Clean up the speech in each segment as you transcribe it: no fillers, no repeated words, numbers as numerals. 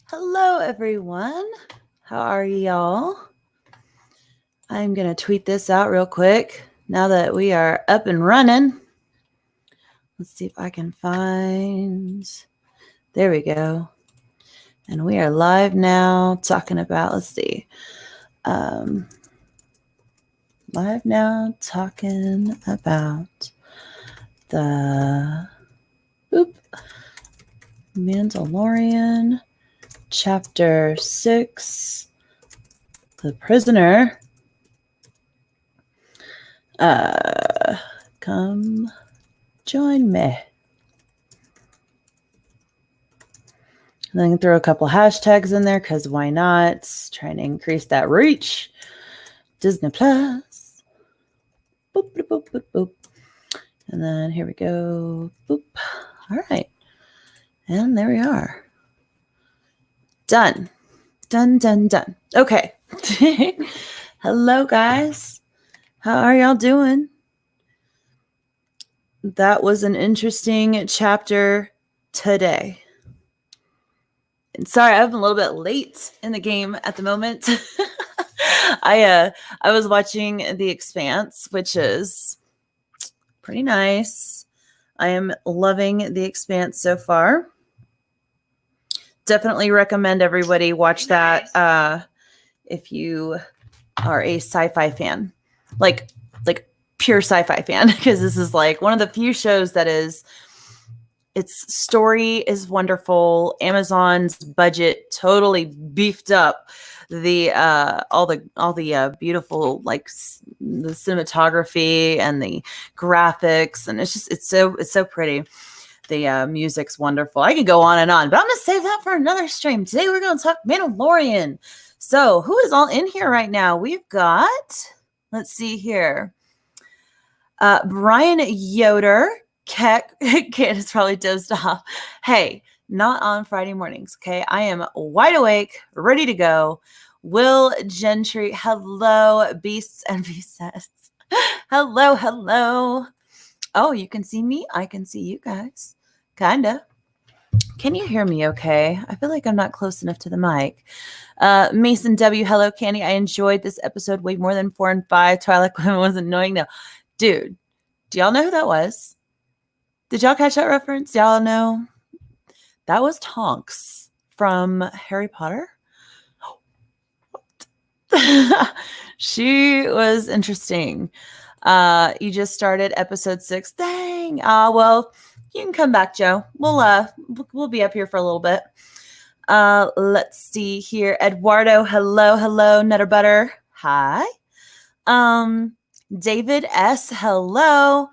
Hello, everyone. How are y'all? I'm going to tweet this out real quick now that we are up and running. Let's see if I can find. There we go. And we are live now talking about, let's see. Live now talking about the Mandalorian Chapter 6, The Prisoner. Come join me. And then throw a couple hashtags in there because why not? Trying to increase that reach. Disney Plus. Boop, boop, boop, boop, boop. And then here we go. Boop. All right. And there we are. Done. Done, done, done. Okay. Hello, guys. How are y'all doing? That was an interesting chapter today. And sorry, I'm a little bit late in the game at the moment. I was watching The Expanse, which is pretty nice. I am loving The Expanse so far. Definitely recommend everybody watch that if you are a sci-fi fan, like pure sci-fi fan, because this is like one of the few shows that is, its story is wonderful. Amazon's budget totally beefed up the all the beautiful, like the cinematography and the graphics, and it's so pretty. The music's wonderful. I could go on and on, but I'm gonna save that for another stream. Today we're gonna talk Mandalorian. So who is all in here right now? We've got, let's see here, Brian Yoder. Candace probably dozed off. Hey, not on Friday mornings, okay? I am wide awake, ready to go. Will Gentry, hello, beasts and beasts. Hello. Oh, you can see me? I can see you guys. Kinda. Can you hear me okay? I feel like I'm not close enough to the mic. Mason W, hello, Candy. I enjoyed this episode way more than 4 and 5. Twilight Women was annoying though. Dude, do y'all know who that was? Did y'all catch that reference? Y'all know? That was Tonks from Harry Potter. She was interesting. You just started episode 6. Dang. Well, you can come back, Joe. We'll be up here for a little bit. Let's see here. Eduardo, hello, Nutter Butter. Hi. David S, hello.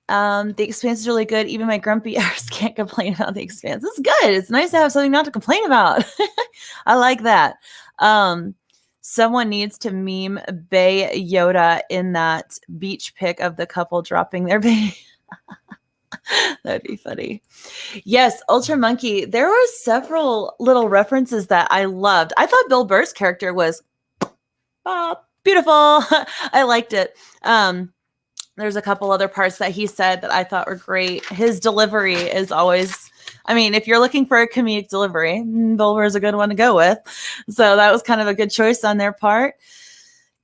The Expanse is really good. Even my grumpy hours can't complain about The Expanse. It's good. It's nice to have something not to complain about. I like that. Someone needs to meme Bay Yoda in that beach pic of the couple dropping their baby. That'd be funny. Yes, Ultra Monkey. There were several little references that I loved. I thought Bill Burr's character was beautiful. I liked it. There's a couple other parts that he said that I thought were great. His delivery is always, I mean, if you're looking for a comedic delivery, Bill Burr is a good one to go with. So that was kind of a good choice on their part.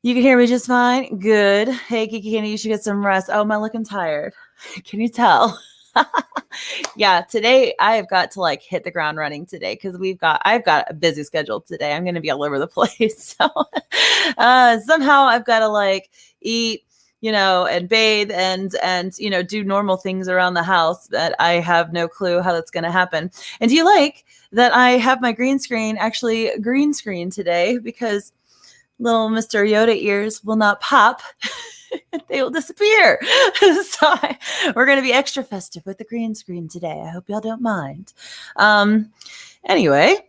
You can hear me just fine. Good. Hey, Geeky Candi, you should get some rest. Oh, am I looking tired? Can you tell? Yeah, today I've got to like hit the ground running today because I've got a busy schedule today. I'm going to be all over the place. So somehow I've got to like eat, and bathe and, do normal things around the house that I have no clue how that's going to happen. And do you like that I have my green screen today because little Mr. Yoda ears will not pop. They will disappear. So we're going to be extra festive with the green screen today. I hope y'all don't mind. Anyway,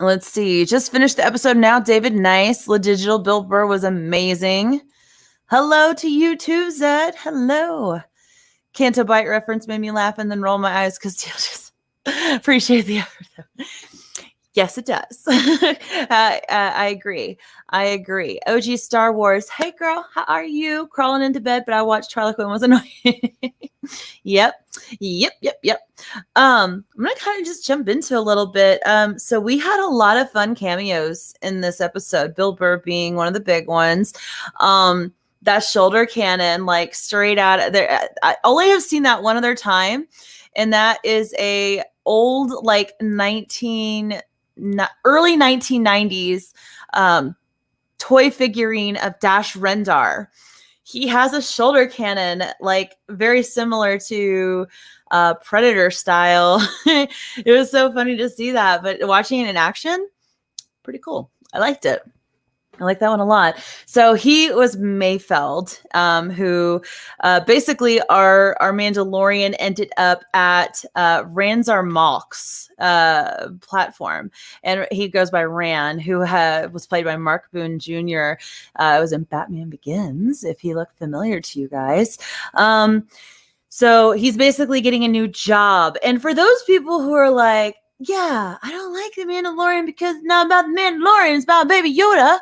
let's see. Just finished the episode now. David, nice. LaDigital Bill Burr was amazing. Hello to you too, Zed. Hello. Canto Bite reference made me laugh and then roll my eyes because you just appreciate the effort. Yes, it does. I agree. OG Star Wars. Hey, girl, how are you? Crawling into bed, but I watched Twilight Women was annoying. Yep. I'm gonna kind of just jump into a little bit. So we had a lot of fun cameos in this episode, Bill Burr being one of the big ones. That shoulder cannon, like straight out of there. I only have seen that one other time, and that is a old like early 1990s toy figurine of Dash Rendar. He has a shoulder cannon, like very similar to Predator style. It was so funny to see that, but watching it in action, pretty cool. I liked it. I like that one a lot. So he was Mayfeld, who basically our Mandalorian ended up at Ranzar Malk's platform. And he goes by Ran, who was played by Mark Boone Jr. It was in Batman Begins, if he looked familiar to you guys. So he's basically getting a new job. And for those people who are like, yeah, I don't like the Mandalorian because it's not about the Mandalorian, it's about Baby Yoda.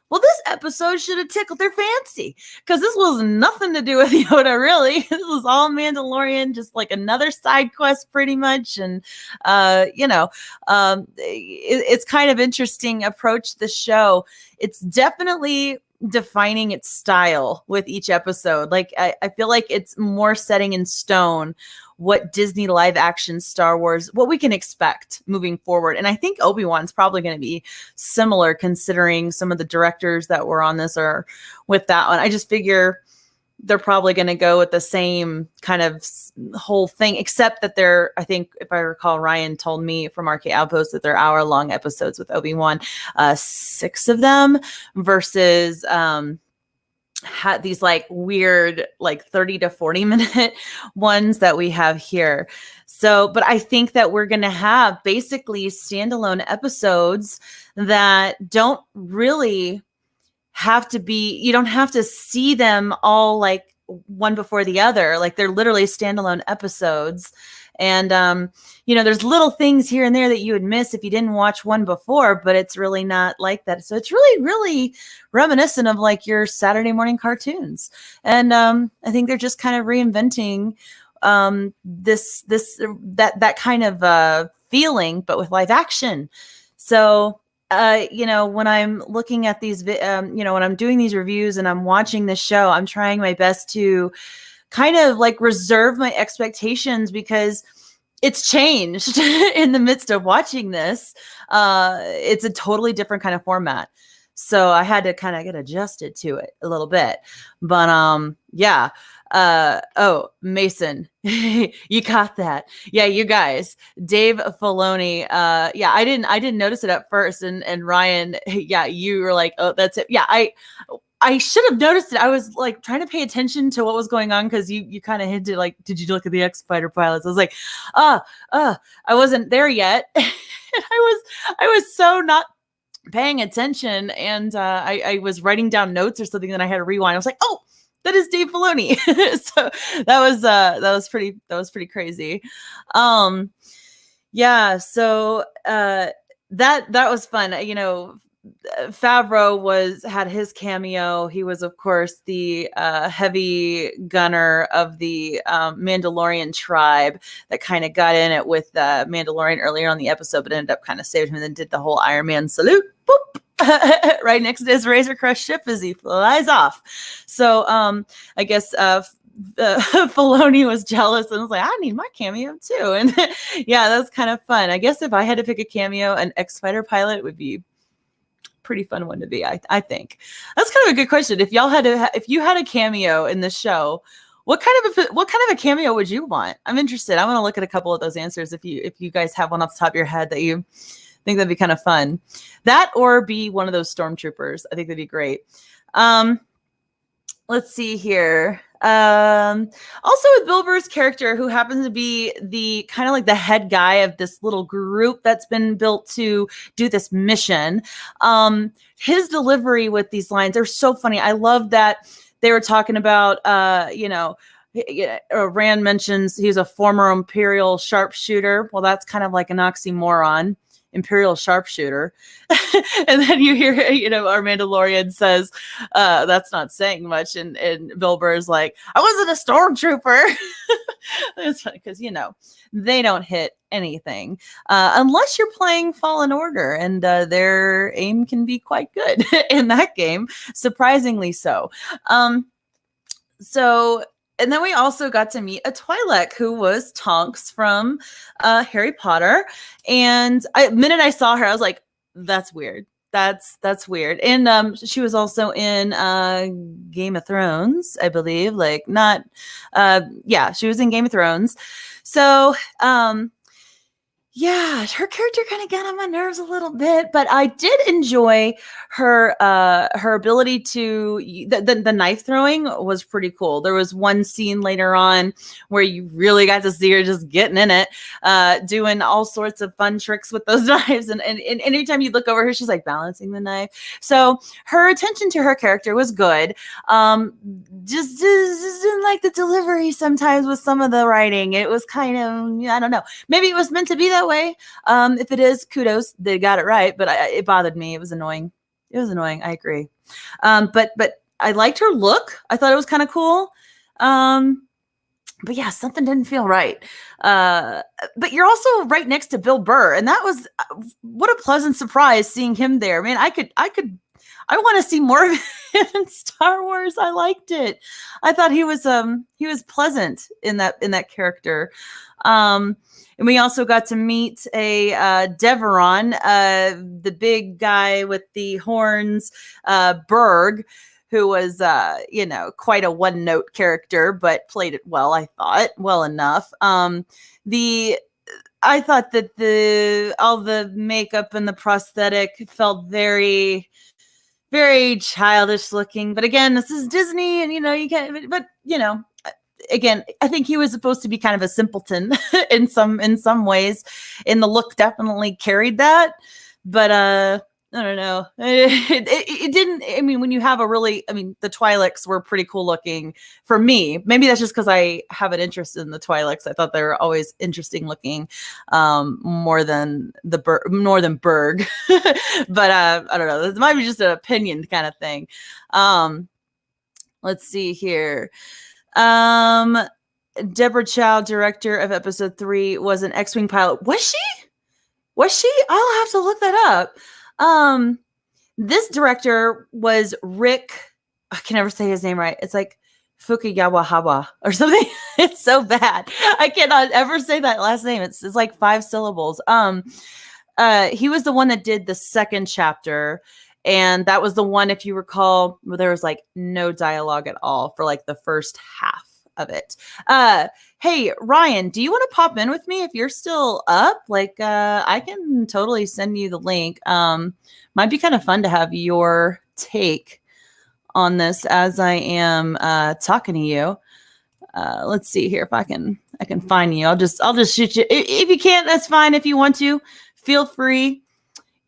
Well, this episode should have tickled their fancy because this was nothing to do with Yoda, really. This was all Mandalorian, just like another side quest pretty much. And, it's kind of interesting approach to the show. It's definitely defining its style with each episode. Like, I feel like it's more setting in stone what Disney live action Star Wars, what we can expect moving forward. And I think Obi-Wan's probably going to be similar considering some of the directors that were on this or with that one. I just figure they're probably going to go with the same kind of whole thing, except that I think if I recall, Ryan told me from Arcade Outpost that they're hour-long episodes with Obi-Wan, 6 of them versus had these like weird like 30 to 40 minute ones that we have here. So, but I think that we're going to have basically standalone episodes that don't really have to be, you don't have to see them all like one before the other. Like they're literally standalone episodes. And, there's little things here and there that you would miss if you didn't watch one before, but it's really not like that. So it's really, really reminiscent of like your Saturday morning cartoons. And I think they're just kind of reinventing that kind of feeling, but with live action. So, when I'm looking at these, when I'm doing these reviews and I'm watching this show, I'm trying my best to kind of like reserve my expectations because it's changed in the midst of watching this. It's a totally different kind of format. So I had to kind of get adjusted to it a little bit, but yeah. Mason, you caught that. Yeah, you guys, Dave Filoni. Yeah, I didn't notice it at first. And Ryan, yeah, you were like, oh, that's it. Yeah, I should have noticed it. I was like trying to pay attention to what was going on because you kind of hinted like, did you look at the X-Fighter pilots? I was like, I wasn't there yet. And I was so not paying attention, and I was writing down notes or something. Then I had to rewind. I was like, oh, that is Dave Filoni. So that was pretty crazy. Yeah. So that was fun. Favreau had his cameo. He was, of course, the heavy gunner of the Mandalorian tribe that kind of got in it with Mandalorian earlier on the episode, but ended up kind of saving him and then did the whole Iron Man salute. Boop. Right next to his Razor Crest ship as he flies off. So I guess Filoni was jealous and was like, I need my cameo too. And yeah, that was kind of fun. I guess if I had to pick a cameo, an X-Fighter pilot would be pretty fun one to be. I think that's kind of a good question. If y'all if you had a cameo in the show, what kind of a cameo would you want? I'm interested. I want to look at a couple of those answers. If you guys have one off the top of your head that you think that'd be kind of fun, that or be one of those stormtroopers. I think that'd be great. Let's see here. Also with Bill Burr's character, who happens to be the kind of like the head guy of this little group that's been built to do this mission. His delivery with these lines are so funny. I love that they were talking about, Rand mentions he's a former Imperial sharpshooter. Well, that's kind of like an oxymoron. Imperial sharpshooter. And then you hear, our Mandalorian says, that's not saying much. And Bill Burr's like, I wasn't a stormtrooper. It's funny because, they don't hit anything unless you're playing Fallen Order, and their aim can be quite good in that game, surprisingly so. And then we also got to meet a Twi'lek who was Tonks from Harry Potter. And the minute I saw her, I was like, that's weird. That's weird. And she was also in Game of Thrones, I believe. She was in Game of Thrones. So, yeah, her character kind of got on my nerves a little bit, but I did enjoy her ability to the knife throwing was pretty cool. There was one scene later on where you really got to see her just getting in it, doing all sorts of fun tricks with those knives. And anytime you look over her, she's like balancing the knife. So her attention to her character was good. Just didn't like the delivery sometimes with some of the writing. It was kind of, I don't know. Maybe it was meant to be that way. If it is, kudos, they got it right. But it bothered me. It was annoying. I agree. But I liked her look. I thought it was kind of cool. But yeah, something didn't feel right. But you're also right next to Bill Burr, and that was what a pleasant surprise seeing him there. Man, I want to see more of him in Star Wars. I liked it. I thought he was pleasant in that character. And we also got to meet a Deveron, the big guy with the horns, Berg, who was, quite a one-note character, but played it well, I thought, well enough. I thought that all the makeup and the prosthetic felt very, very childish looking. But again, this is Disney, and, you can't, but, again, I think he was supposed to be kind of a simpleton in some ways, and the look definitely carried that. But I don't know. It didn't. I mean, when you have the Twi'leks were pretty cool looking for me. Maybe that's just because I have an interest in the Twi'leks. I thought they were always interesting looking, more than Berg. But I don't know. This might be just an opinion kind of thing. Let's see here. Deborah Chow, director of episode 3, was an X-Wing pilot. Was she? I'll have to look that up. This director was Rick. I can never say his name right. It's like Fukuyawa or something. It's so bad. I cannot ever say that last name. It's like 5 syllables. He was the one that did the second chapter. And that was the one, if you recall, where there was like no dialogue at all for like the first half of it. Hey, Ryan, do you want to pop in with me if you're still up? I can totally send you the link. Might be kind of fun to have your take on this as I am talking to you. Let's see here if I can find you. I'll just shoot you. If you can't, that's fine. If you want to, feel free.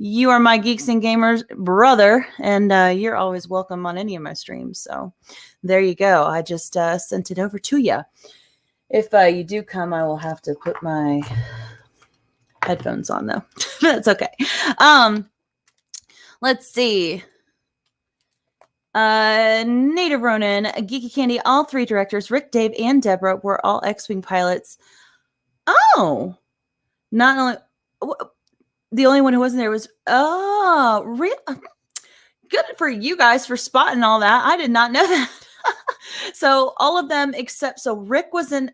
You are my Geeks and Gamers brother, and you're always welcome on any of my streams. So there you go. I just sent it over to you. If you do come, I will have to put my headphones on, though. That's okay. Let's see. Native Ronin, Geeky Candi, all 3 directors, Rick, Dave, and Deborah, were all X-Wing pilots. Oh, not only... The only one who wasn't there was, good for you guys for spotting all that. I did not know that. So all of them so Rick was in,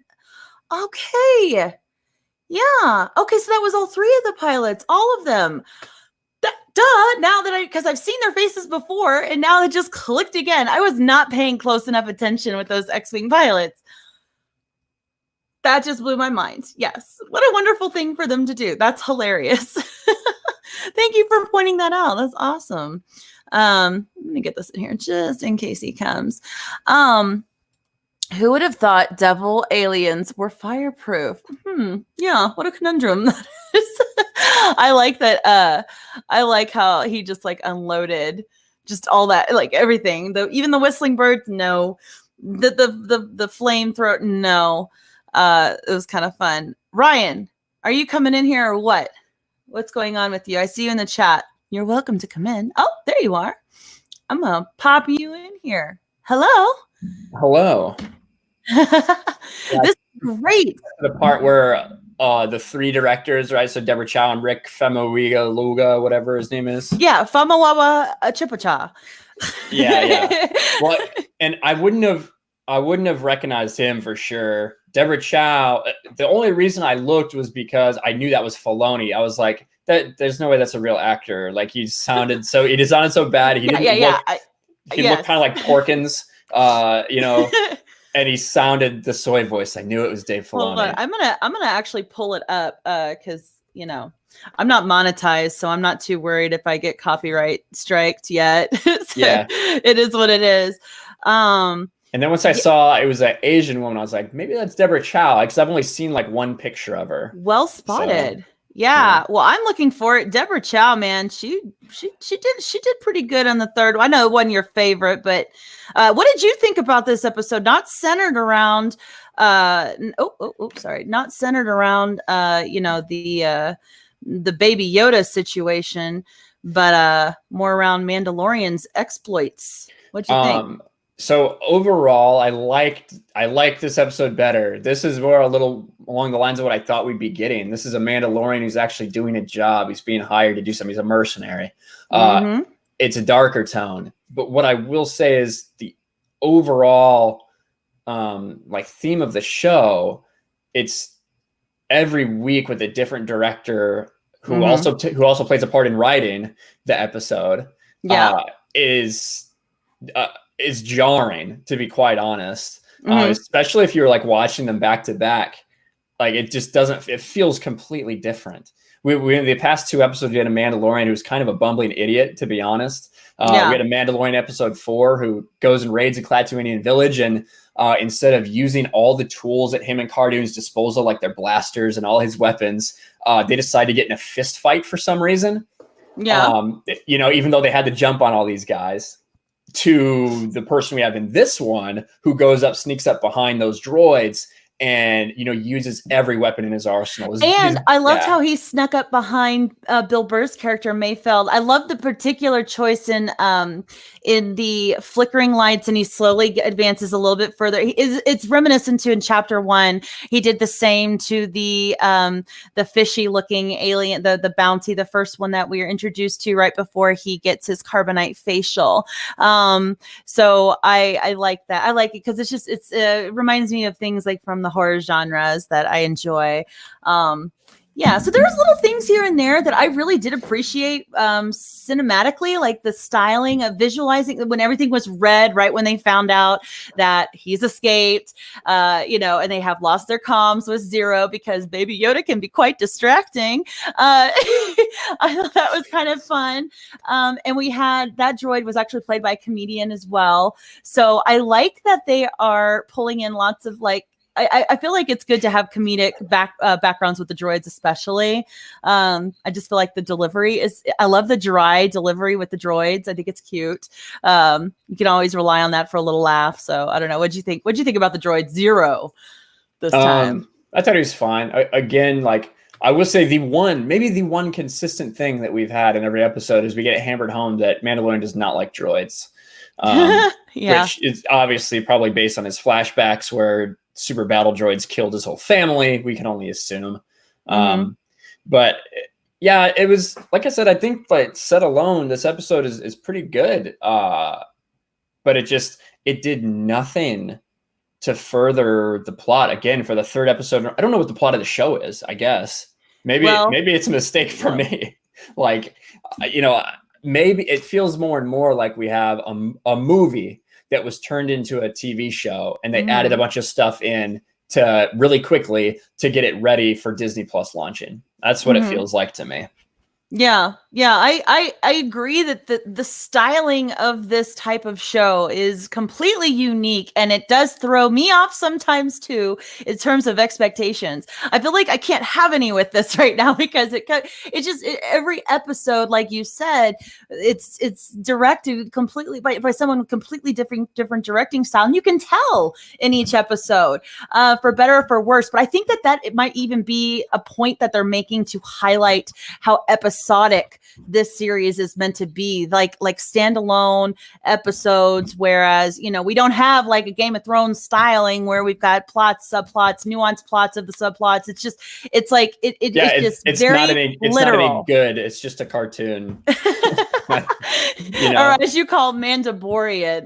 okay. Yeah. Okay. So that was all 3 of the pilots, all of them. Duh. Now that because I've seen their faces before, and now it just clicked again. I was not paying close enough attention with those X-Wing pilots. That just blew my mind. Yes. What a wonderful thing for them to do. That's hilarious. Thank you for pointing that out. That's awesome. Let me get this in here just in case he comes. Who would have thought devil aliens were fireproof? Yeah, what a conundrum that is. I like that. I like how he just like unloaded just all that, like everything. Even the whistling birds, no. The flamethrower, no. It was kind of fun. Ryan, are you coming in here or what? What's going on with you? I see you in the chat. You're welcome to come in. Oh, there you are. I'm going to pop you in here. Hello. Hello. This is great. The part where the three directors, right? So Deborah Chow and Rick Famuyiga Luga, whatever his name is. Yeah, Famawawa Chipacha. Yeah. Well, and I wouldn't have recognized him for sure. Deborah Chow. The only reason I looked was because I knew that was Filoni. I was like, there's no way that's a real actor. Like he sounded so bad. He didn't look. He looked kind of like Porkins, and he sounded the soy voice. I knew it was Dave Filoni. Hold on. I'm gonna actually pull it up because I'm not monetized, so I'm not too worried if I get copyright striked yet. It is what it is. And then once I saw it was an Asian woman, I was like, maybe that's Deborah Chow, because I've only seen like one picture of her. Well spotted. So, yeah. Well, I'm looking for it. Deborah Chow, man, she did pretty good on the third one. I know it wasn't your favorite, but what did you think about this episode? Not centered around not centered around the Baby Yoda situation, but more around Mandalorian's exploits. What'd you think? So overall, I liked this episode better. This is more a little along the lines of what I thought we'd be getting. This is a Mandalorian who's actually doing a job. He's being hired to do something. He's a mercenary. It's a darker tone. But what I will say is the overall theme of the show, it's every week with a different director who also plays a part in writing the episode. Is jarring, to be quite honest. Especially if you're like watching them back to back. Like it just doesn't, it feels completely different. We in the past two episodes, we had a Mandalorian who's kind of a bumbling idiot, to be honest. We had a Mandalorian episode 4 who goes and raids a Klatooinian village, and instead of using all the tools at him and Cardoon's disposal, like their blasters and all his weapons, they decide to get in a fist fight for some reason. Even though they had to jump on all these guys. To the person we have in this one who sneaks up behind those droids and, uses every weapon in his arsenal. And I loved how he snuck up behind Bill Burr's character, Mayfeld. I love the particular choice in the flickering lights, and he slowly advances a little bit further. It's reminiscent to in chapter 1. He did the same to the fishy looking alien, the bounty, the first one that we were introduced to right before he gets his carbonite facial. So I like that. I like it because it reminds me of things like from the horror genres that I enjoy. So there's little things here and there that I really did appreciate cinematically, like the styling of visualizing when everything was red, right when they found out that he's escaped, and they have lost their comms with Zero because Baby Yoda can be quite distracting. I thought that was kind of fun. And we had that droid was actually played by a comedian as well. So I like that they are pulling in lots of I feel like it's good to have comedic backgrounds with the droids, especially. I just feel like the delivery I love the dry delivery with the droids. I think it's cute. You can always rely on that for a little laugh. So I don't know. What'd you think? What'd you think about the droid Zero this time? I thought he was fine. I will say the one consistent thing that we've had in every episode is we get it hammered home that Mandalorian does not like droids. Which is obviously probably based on his flashbacks where super battle droids killed his whole family. We can only assume. But yeah, it was, like I said, I think set alone, this episode is pretty good. But it did nothing to further the plot. Again, for the third episode, I don't know what the plot of the show is, I guess. Maybe it's a mistake for me. Maybe it feels more and more like we have a movie that was turned into a TV show, and they added a bunch of stuff in to really quickly to get it ready for Disney Plus launching. That's what it feels like to me. Yeah, I agree that the styling of this type of show is completely unique, and it does throw me off sometimes too in terms of expectations. I feel like I can't have any with this right now because every episode, like you said, it's directed completely by someone with completely different directing style, and you can tell in each episode, for better or for worse. But I think that it might even be a point that they're making to highlight how episodic this series is meant to be, like standalone episodes, whereas we don't have like a Game of Thrones styling where we've got plots, subplots, nuanced plots of the subplots. It's like it's just it's very not any good, it's just a cartoon. Or as you call Mandalorian.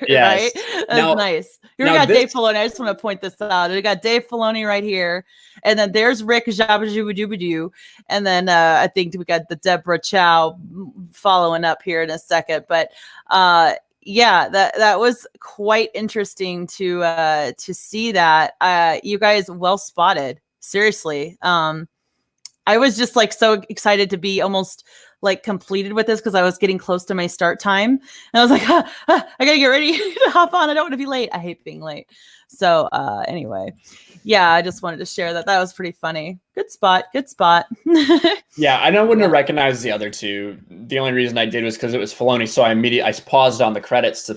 Yes. Right, that's nice. We got Dave Filoni. I just want to point this out. We got Dave Filoni right here, and then there's Rick Jabba, and then I think we got the Deborah Chow following up here in a second. But yeah, that was quite interesting to see that. You guys well spotted. Seriously. I was just like so excited to be almost like completed with this because I was getting close to my start time, and I was like, I gotta get ready to hop on. I don't want to be late. I hate being late. So anyway, yeah, I just wanted to share that. That was pretty funny. Good spot. Yeah, I wouldn't have recognized the other two. The only reason I did was because it was Filoni, so I paused on the credits to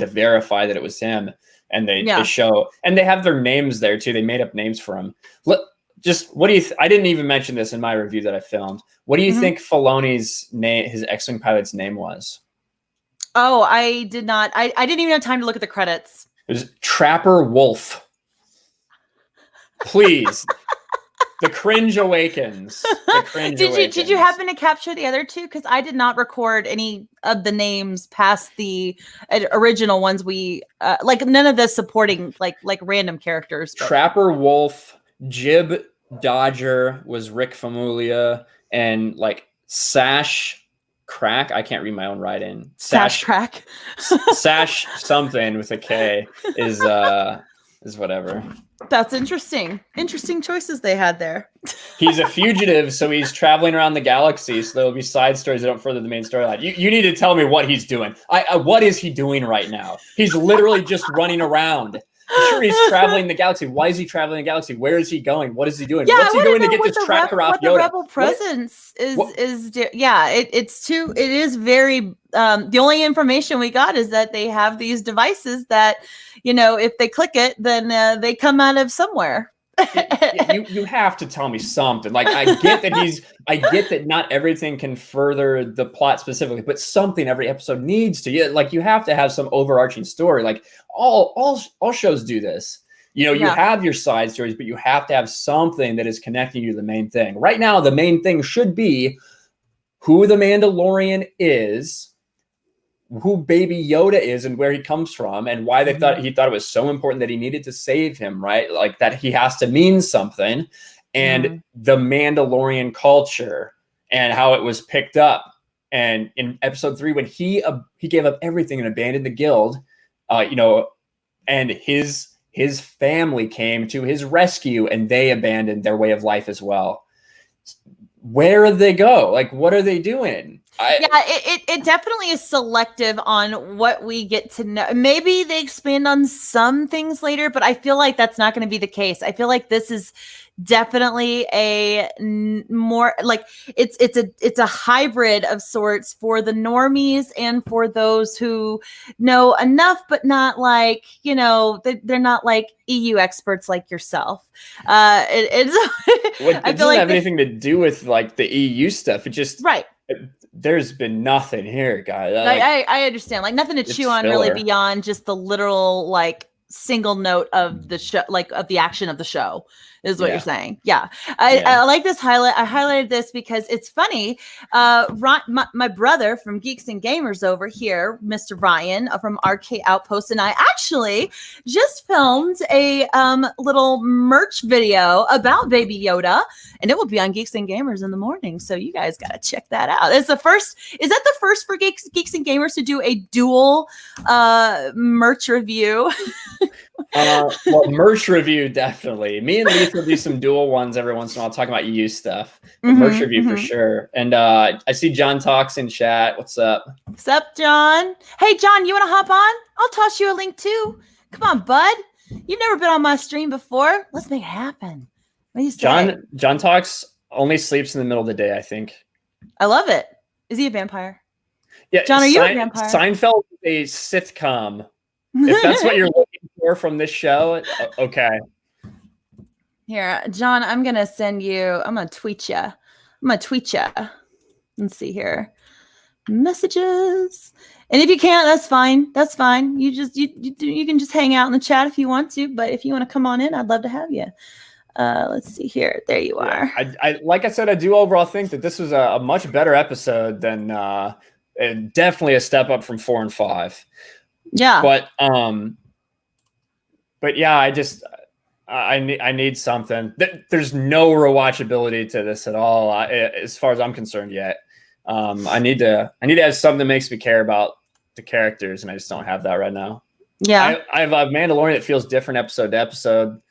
verify that it was him, and they show, and they have their names there too. They made up names for him. Just what do you? I didn't even mention this in my review that I filmed. What do you think Filoni's name, his X-Wing pilot's name was? Oh, I did not. I didn't even have time to look at the credits. It was Trapper Wolf. Please, the cringe awakens. Did you happen to capture the other two? Because I did not record any of the names past the original ones. We like none of the supporting like random characters. But. Trapper Wolf. Jib Dodger was Rick Famuyiwa, and like Sash Crack. I can't read my own writing. Sash Crack. Sash something with a K is whatever. That's interesting. Interesting choices they had there. He's a fugitive, so he's traveling around the galaxy. So there'll be side stories that don't further the main storyline. You need to tell me what he's doing. What is he doing right now? He's literally just running around. I'm sure he's traveling the galaxy. Why is he traveling the galaxy? Where is he going? What is he doing? Yeah, what's he doing to get this tracker off Yoda? The rebel presence it is very the only information we got is that they have these devices that, if they click it, then they come out of somewhere. you have to tell me something. Like I get that not everything can further the plot specifically, but something every episode needs to. You have to have some overarching story. Like all shows do this. You have your side stories, but you have to have something that is connecting you to the main thing. Right now, the main thing should be who the Mandalorian is, who Baby Yoda is, and where he comes from, and why he thought it was so important that he needed to save him, right? Like that he has to mean something, and the Mandalorian culture and how it was picked up. And in episode 3, when he gave up everything and abandoned the guild, and his family came to his rescue, and they abandoned their way of life as well. Where did they go? Like, what are they doing? It definitely is selective on what we get to know. Maybe they expand on some things later, but I feel like that's not going to be the case. I feel like this is definitely a more like it's a hybrid of sorts for the normies and for those who know enough, but not like, they're not like EU experts like yourself. It doesn't have anything to do with like the EU stuff. It just there's been nothing here, guys. I understand. Like nothing to chew on really beyond just the literal like single note of the show, like of the action of the show, is what you're saying. Yeah. I like this highlight. I highlighted this because it's funny. My brother from Geeks and Gamers over here, Mr. Ryan from Arcade Outpost, and I actually just filmed a little merch video about Baby Yoda, and it will be on Geeks and Gamers in the morning. So you guys got to check that out. Is that the first for Geeks and Gamers to do a dual merch review? Well, merch review, definitely. Me and Leith will do some dual ones every once in a while, talking about EU stuff. Merch review for sure. And I see John Talks in chat. What's up? What's up, John? Hey, John, you want to hop on? I'll toss you a link too. Come on, bud. You've never been on my stream before. Let's make it happen. What do you say? John Talks only sleeps in the middle of the day, I think. I love it. Is he a vampire? Yeah, John, are you a vampire? Seinfeld is a sitcom. If that's what you're looking for from this show, okay. Here, John, I'm going to send you, I'm going to tweet you. Let's see here. Messages. And if you can't, that's fine. That's fine. You can just hang out in the chat if you want to, but if you want to come on in, I'd love to have you. Let's see here. There you are. I like I said, I do overall think that this was a much better episode than and definitely a step up from 4 and 5. Yeah. But yeah, I need something. There's no rewatchability to this at all, as far as I'm concerned yet. I need to have something that makes me care about the characters, and I just don't have that right now. Yeah. I have a Mandalorian that feels different episode to episode.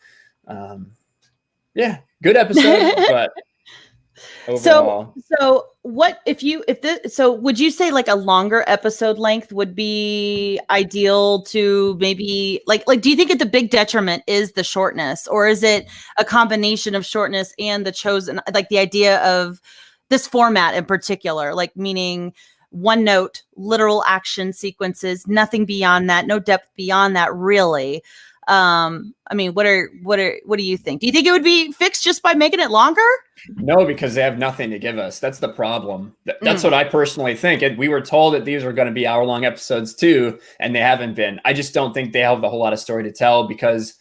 Yeah, good episode, but overall. So would you say like a longer episode length would be ideal to maybe like do you think the big detriment is the shortness, or is it a combination of shortness and the chosen, like the idea of this format in particular, like meaning one note, literal action sequences, nothing beyond that, no depth beyond that, really? I mean, what do you think? Do you think it would be fixed just by making it longer? No, because they have nothing to give us. That's the problem. That's what I personally think. And we were told that these were going to be hour-long episodes too, and they haven't been. I just don't think they have a whole lot of story to tell because,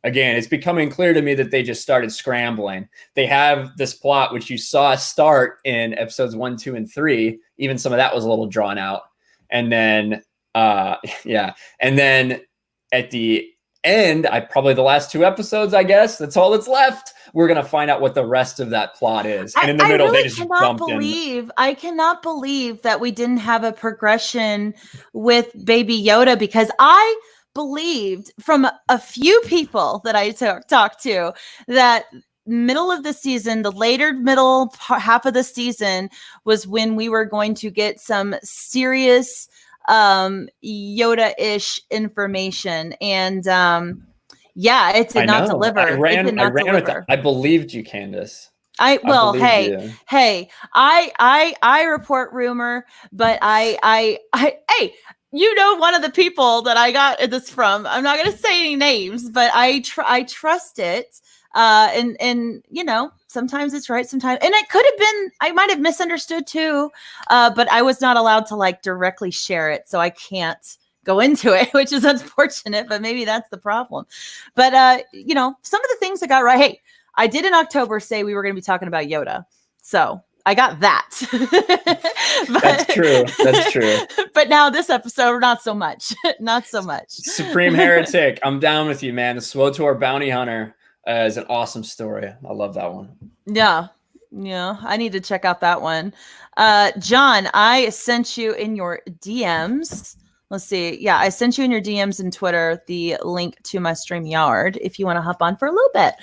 again, it's becoming clear to me that they just started scrambling. They have this plot, which you saw start in episodes 1, 2, and 3. Even some of that was a little drawn out. And then, and then at the end, probably the last 2 episodes, I guess, that's all that's left. We're going to find out what the rest of that plot is. And in the middle, they just dumped in. I cannot believe that we didn't have a progression with Baby Yoda, because I believed from a few people that I talked to that middle of the season, the later middle half of the season, was when we were going to get some serious Yoda-ish information, and it did not deliver. I ran with that. I believed you, Candace. I report rumor, but I one of the people that I got this from, I'm not going to say any names, but I trust it. And sometimes it's right, sometimes, and it could have been, I might have misunderstood too. But I was not allowed to like directly share it. So I can't go into it, which is unfortunate, but maybe that's the problem. But, some of the things I got right. Hey, I did in October say we were going to be talking about Yoda. So I got that. That's true. But now this episode, not so much. Not so much. Supreme Heretic. I'm down with you, man. The SWTOR Bounty Hunter is an awesome story. I love that one. Yeah. I need to check out that one. John, I sent you in your DMs. Let's see. Yeah, I sent you in your DMs and Twitter the link to my StreamYard if you want to hop on for a little bit.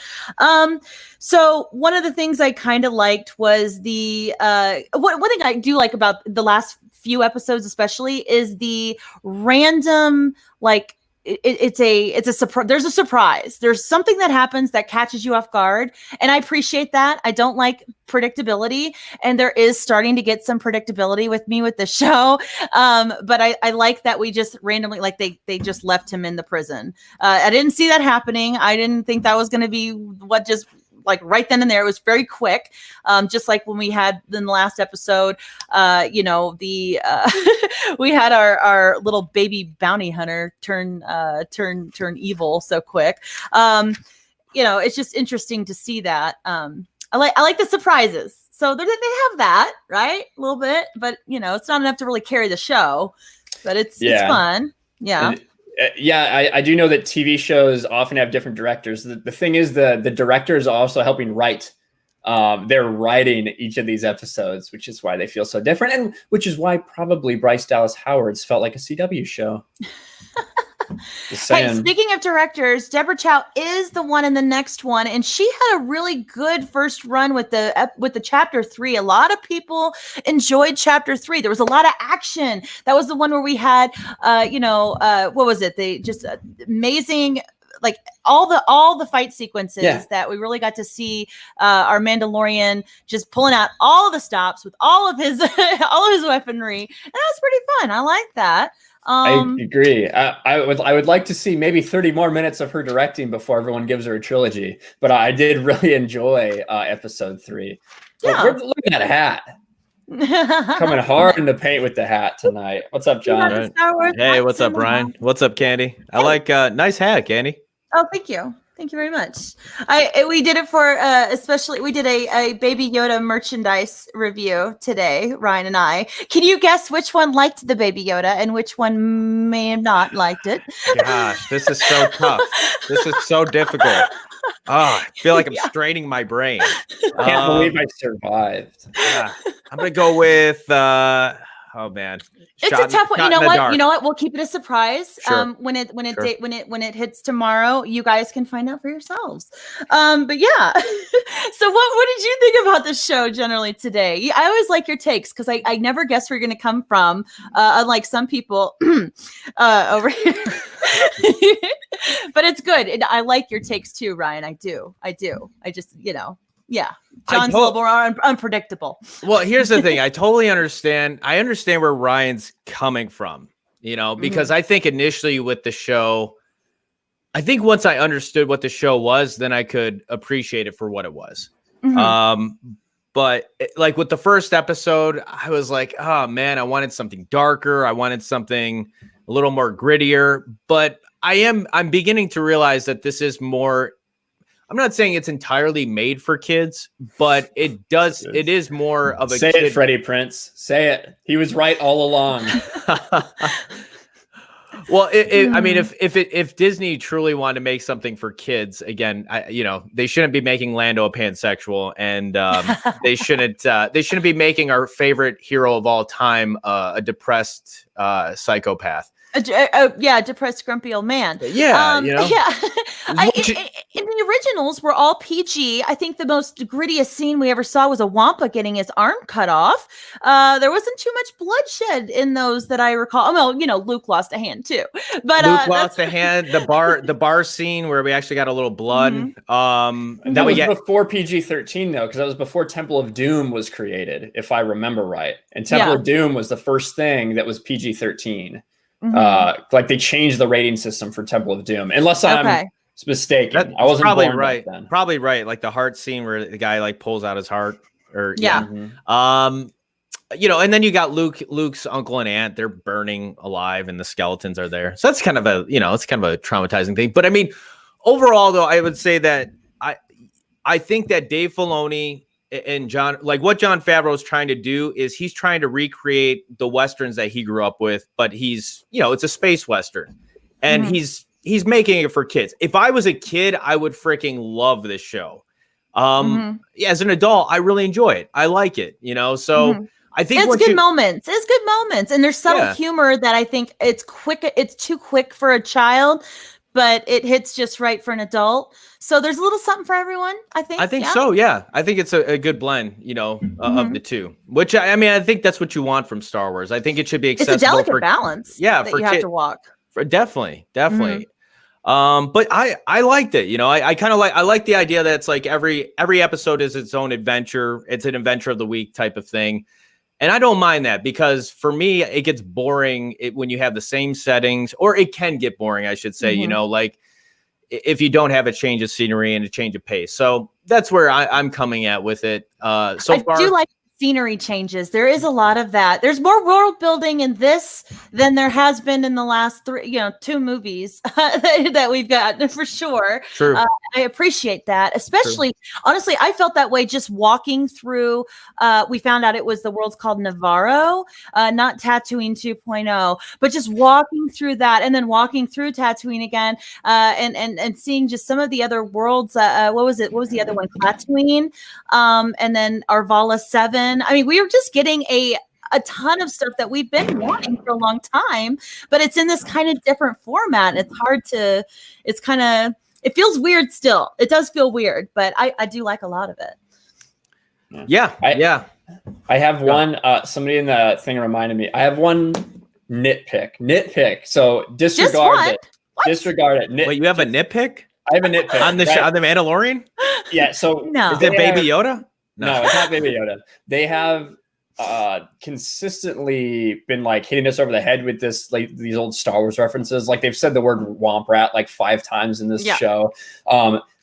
So one of the things I kind of liked was the one thing I do like about the last few episodes, especially, is the random like. It's a surprise. There's a surprise. There's something that happens that catches you off guard. And I appreciate that. I don't like predictability. And there is starting to get some predictability with me with the show. But I like that we just randomly, like they just left him in the prison. I didn't see that happening. I didn't think that was going to be what just like right then and there. It was very quick. Just like when we had in the last episode, we had our little baby bounty hunter turn evil so quick. It's just interesting to see that. I like the surprises. So they have that, right? A little bit, but it's not enough to really carry the show, but it's fun. Yeah. I do know that TV shows often have different directors. The thing is, the directors are also helping write. They're writing each of these episodes, which is why they feel so different, and which is why probably Bryce Dallas Howard's felt like a CW show. Just Hey, saying. speaking of directors, Deborah Chow is the one in the next one, and she had a really good first run with the chapter 3. A lot of people enjoyed chapter 3. There was a lot of action. That was the one where we had, what was it? They just amazing. Like all the fight sequences that we really got to see our Mandalorian just pulling out all of the stops with all of his weaponry, and that was pretty fun. I like that. I agree. I would like to see maybe 30 more minutes of her directing before everyone gives her a trilogy. But I did really enjoy episode 3. Yeah. Look at that hat. Coming hard in the paint with the hat tonight. What's up, John? Hey, what's up, Ryan? What's up, Candy? I like nice hat, Candy. Oh, thank you. Thank you very much. We did it for especially we did a Baby Yoda merchandise review today, Ryan and I. Can you guess which one liked the Baby Yoda and which one may have not liked it? Gosh, this is so tough. This is so difficult. Oh, I feel like I'm straining my brain. Can't believe I survived. I'm gonna go with oh man. It's a tough one. You know what? You know what? We'll keep it a surprise. Sure. When it hits tomorrow, you guys can find out for yourselves. But yeah. So what did you think about the show generally today? I always like your takes because I never guess where you're going to come from. Unlike some people over here. But it's good. I like your takes too, Ryan. I do. I just, yeah. John's a little more unpredictable. Well, here's the thing. I totally understand. I understand where Ryan's coming from, because I think initially with the show, I think once I understood what the show was, then I could appreciate it for what it was. But like with the first episode, I was like, oh man, I wanted something darker. I wanted something a little more grittier, but I'm beginning to realize that this is more, I'm not saying it's entirely made for kids, but it is more of a Say it, Freddie Prince. Say it. He was right all along. Well, I mean, if Disney truly wanted to make something for kids, again, they shouldn't be making Lando a pansexual, and they shouldn't be making our favorite hero of all time a depressed psychopath. Depressed, grumpy old man. Yeah, In the originals, were all PG. I think the most grittiest scene we ever saw was a Wampa getting his arm cut off. There wasn't too much bloodshed in those that I recall. Oh, well, Luke lost a hand too. But Luke lost a hand. The bar scene where we actually got a little blood. And that was before PG-13 though, because that was before Temple of Doom was created, if I remember right. And Temple of Doom was the first thing that was PG-13. Like they changed the rating system for Temple of Doom, unless I'm mistaken. I wasn't probably born right. then. Probably right. Like the heart scene where the guy like pulls out his heart, or and then you got Luke's uncle and aunt. They're burning alive, and the skeletons are there. So that's kind of it's kind of a traumatizing thing. But I mean, overall, though, I would say that I think that Dave Filoni and what Jon Favreau is trying to do is he's trying to recreate the Westerns that he grew up with, but he's, it's a space Western, and he's making it for kids. If I was a kid, I would freaking love this show. As an adult, I really enjoy it. I like it, so I think it's good moments. It's good moments. And there's subtle humor that I think it's quick. It's too quick for a child, but it hits just right for an adult. So there's a little something for everyone, I think. I think so, yeah. I think it's a good blend, of the two. Which, I mean, I think that's what you want from Star Wars. I think it should be accessible. It's a delicate balance that you have to walk. Definitely. But I liked it. I like the idea that it's like every episode is its own adventure. It's an adventure of the week type of thing. And I don't mind that, because for me, it gets boring when you have the same settings, or it can get boring, I should say, like if you don't have a change of scenery and a change of pace. So that's where I'm coming at with it. I do like scenery changes. There is a lot of that. There's more world building in this than there has been in the last 2 movies that we've got, for sure. True. I appreciate that. Especially, honestly, I felt that way just walking through. We found out it was the world's called Navarro, not Tatooine 2.0, but just walking through that, and then walking through Tatooine again, and seeing just some of the other worlds. What was it? What was the other one? Tatooine, and then Arvala 7. I mean, we were just getting a a ton of stuff that we've been wanting for a long time, but it's in this kind of different format. It's hard to, it feels weird still. It does feel weird, but I do like a lot of it. Yeah. I have one, somebody in the thing reminded me, I have one nitpick. So disregard it. What? Disregard it. Wait, you have a nitpick? I have a nitpick. On the on the Mandalorian? Yeah, so no. Is it Baby Yoda? No, it's not Baby Yoda. They have consistently been like hitting us over the head with this, like these old Star Wars references. Like they've said the word womp rat like 5 times in this show.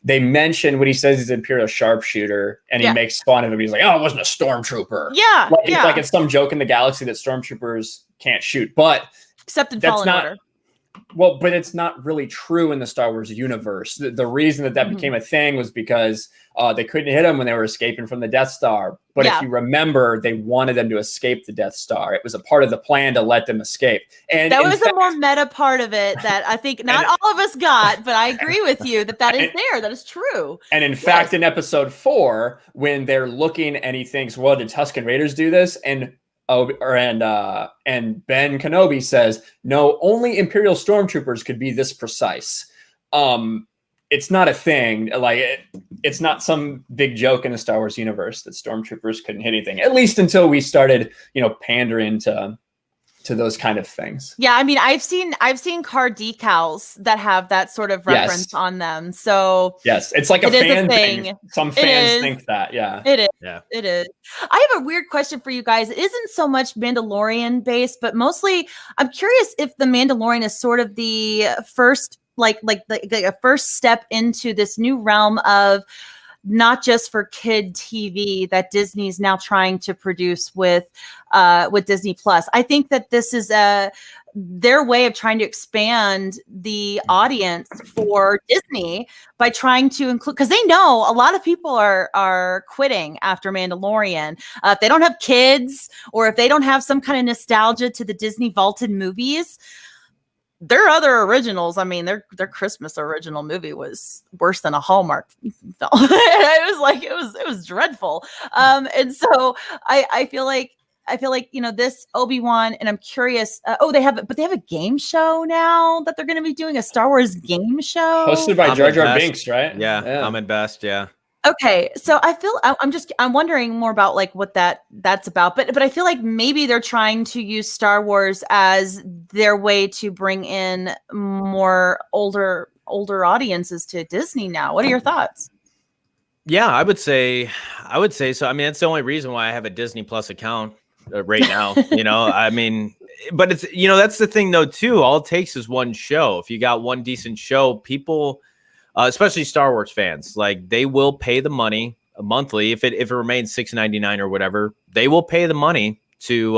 They mention when he says he's an Imperial sharpshooter and he makes fun of him. He's like, oh, it wasn't a stormtrooper. Yeah. It's like it's some joke in the galaxy that stormtroopers can't shoot. But except in Fallen Order. Well, but it's not really true in the Star Wars universe. The reason that became a thing was because they couldn't hit them when they were escaping from the Death Star. But if you remember, they wanted them to escape the Death Star. It was a part of the plan to let them escape. And that was a more meta part of it that I think not all of us got, but I agree with you that is there. That is true. And in fact, in episode 4, when they're looking and he thinks, well, did Tusken Raiders do this? And Ben Kenobi says, no, only Imperial stormtroopers could be this precise. It's not a thing. Like it's not some big joke in the Star Wars universe that stormtroopers couldn't hit anything. At least until we started, pandering to those kind of things. Yeah, I mean, I've seen car decals that have that sort of reference on them. So yes, it's like a fan thing. Some fans think that. Yeah, it is. Yeah, it is. I have a weird question for you guys. It isn't so much Mandalorian based, but mostly I'm curious if the Mandalorian is sort of the first, like a first step into this new realm of not just for kid TV that Disney's now trying to produce with Disney Plus. I think that this is their way of trying to expand the audience for Disney by trying to include, because they know a lot of people are quitting after Mandalorian. If they don't have kids or if they don't have some kind of nostalgia to the Disney vaulted movies, their other originals, I mean, their Christmas original movie was worse than a Hallmark film. it was dreadful. And so I feel like this Obi-Wan, and I'm curious. They have a game show now that they're going to be doing, a Star Wars game show hosted by Jar Jar Binks, right? Yeah, I'm at best. Yeah. Okay, so I'm wondering more about like what that's about, but I feel like maybe they're trying to use Star Wars as their way to bring in more older audiences to Disney now. What are your thoughts? Yeah, I would say so. I mean, that's the only reason why I have a Disney Plus account right now. I mean, but it's that's the thing though too. All it takes is one show. If you got one decent show, people. Especially Star Wars fans, like they will pay the money monthly if it remains $6.99 or whatever. They will pay the money to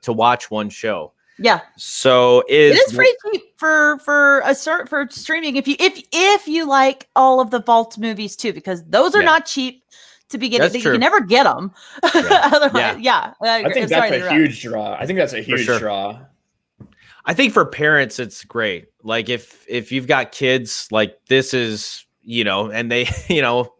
watch one show. Yeah. So it is pretty cheap for streaming if you like all of the Vault movies too, because those are not cheap to be getting. You can never get them. Otherwise, I think that's a huge draw. I think that's a huge draw. I think for parents, it's great. Like if you've got kids, like this is, and they,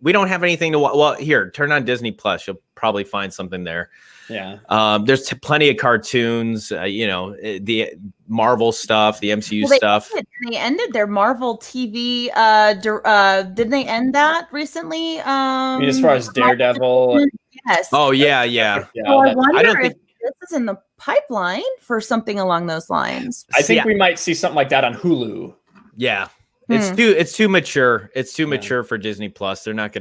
we don't have anything to watch. Well, here, turn on Disney Plus. You'll probably find something there. Yeah. There's plenty of cartoons, the Marvel stuff, the MCU stuff. They ended their Marvel TV. Didn't they end that recently? I mean, as far as Daredevil. Yes. Oh, yeah. So I wonder if this is in the pipeline for something along those lines. I think we might see something like that on Hulu. Yeah. It's too mature. It's too mature for Disney Plus. They're not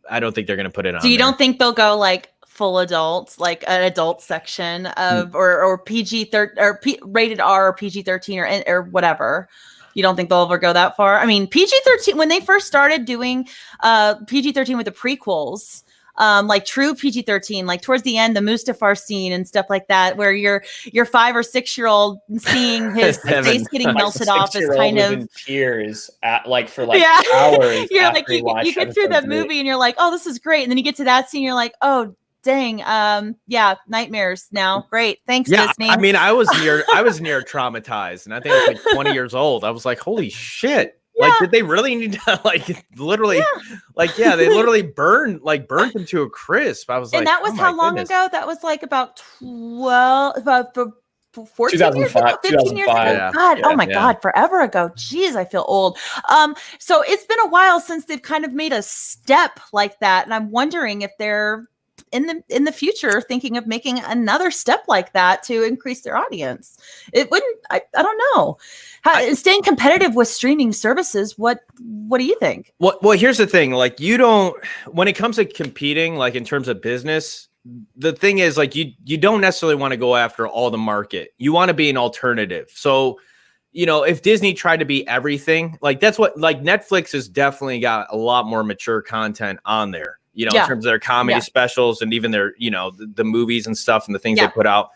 I don't think they're gonna put it on. So you don't think they'll go like full adults, like an adult section of or PG-13 or rated R or PG-13 or whatever? You don't think they'll ever go that far? I mean, PG-13 when they first started doing PG-13 with the prequels. Like true PG-13, like towards the end, the Mustafar scene and stuff like that, where your 5 or 6 year old seeing his face getting melted off is kind of in tears for hours. You're like you get through that movie and you're like, oh, this is great, and then you get to that scene, you're like, oh, dang, nightmares now. Great, thanks, Disney. I mean, I was near traumatized, and I think I was like 20 years old. I was like, holy shit. Like, did they really need to literally they literally burned him to a crisp. I was and that was how long ago? That was like about 14 years ago, 15 years ago. Yeah. God, oh my God, forever ago. Jeez, I feel old. So it's been a while since they've kind of made a step like that. And I'm wondering if they're in the future thinking of making another step like that to increase their audience. It wouldn't, I don't know. Staying competitive with streaming services, what do you think? Well, here's the thing. Like, you don't, when it comes to competing, like in terms of business, the thing is, like, you don't necessarily want to go after all the market. You want to be an alternative. So, you know, if Disney tried to be everything, like that's what, like, Netflix has definitely got a lot more mature content on there, you know, in terms of their comedy specials and even their, you know, the movies and stuff and the things they put out.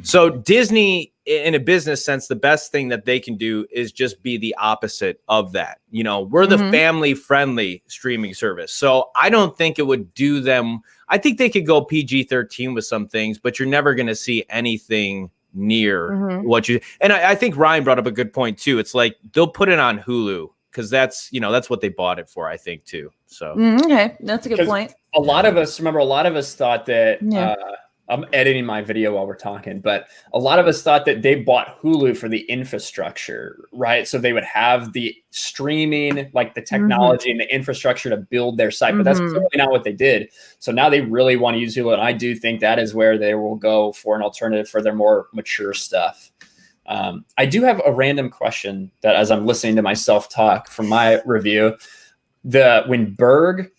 So Disney, in a business sense, the best thing that they can do is just be the opposite of that. You know, we're the family friendly streaming service. So I don't think it would do them. I think they could go PG-13 with some things, but you're never going to see anything near what you, and I think Ryan brought up a good point too. It's like, they'll put it on Hulu because that's, you know, that's what they bought it for, I think too. So, okay. That's a good point. A lot of us thought that, I'm editing my video while we're talking, but a lot of us thought that they bought Hulu for the infrastructure, right? So they would have the streaming, like the technology and the infrastructure to build their site, but that's clearly not what they did. So now they really want to use Hulu. And I do think that is where they will go for an alternative for their more mature stuff. I do have a random question that, as I'm listening to myself talk from my review, when Berg,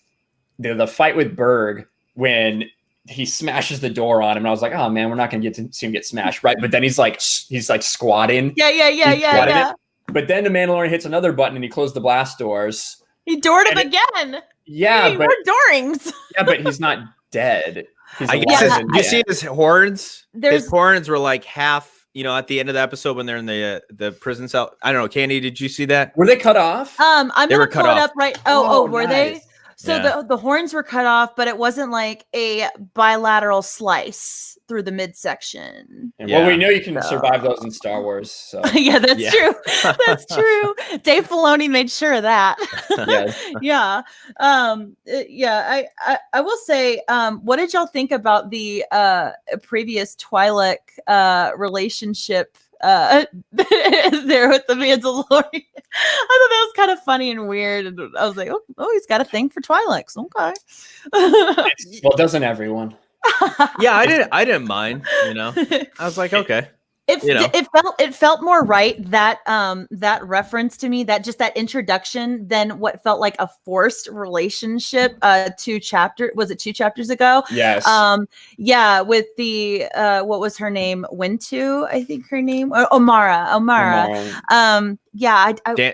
the fight with Berg, when he smashes the door on him, and I was like, oh man, we're not going to get to see him get smashed, right? But then he's like squatting. Yeah. But then the Mandalorian hits another button and he closed the blast doors. He doored him again. Yeah, but we're doorings. Yeah, but he's not dead. I guess you see his horns. His horns were like half, you know, at the end of the episode when they're in the prison cell. I don't know, Candy, did you see that? Were they cut off? I'm gonna pull it up right. Were they? So Yeah. the horns were cut off, but it wasn't like a bilateral slice through the midsection. Well, we know you can survive those in Star Wars. So. Yeah, that's true. That's true. Dave Filoni made sure of that. Yes. I will say, what did y'all think about the previous Twi'lek relationship there with the Mandalorian? I thought that was kind of funny and weird, and I was like, oh, he's got a thing for Twi'leks. Okay. Well, doesn't everyone? Yeah, I didn't mind, you know. I was like, okay. It felt more right, that that reference to me, that just that introduction, than what felt like a forced relationship 2 chapters ago? Yes. With the what was her name? Wintu, I think her name, or Omara.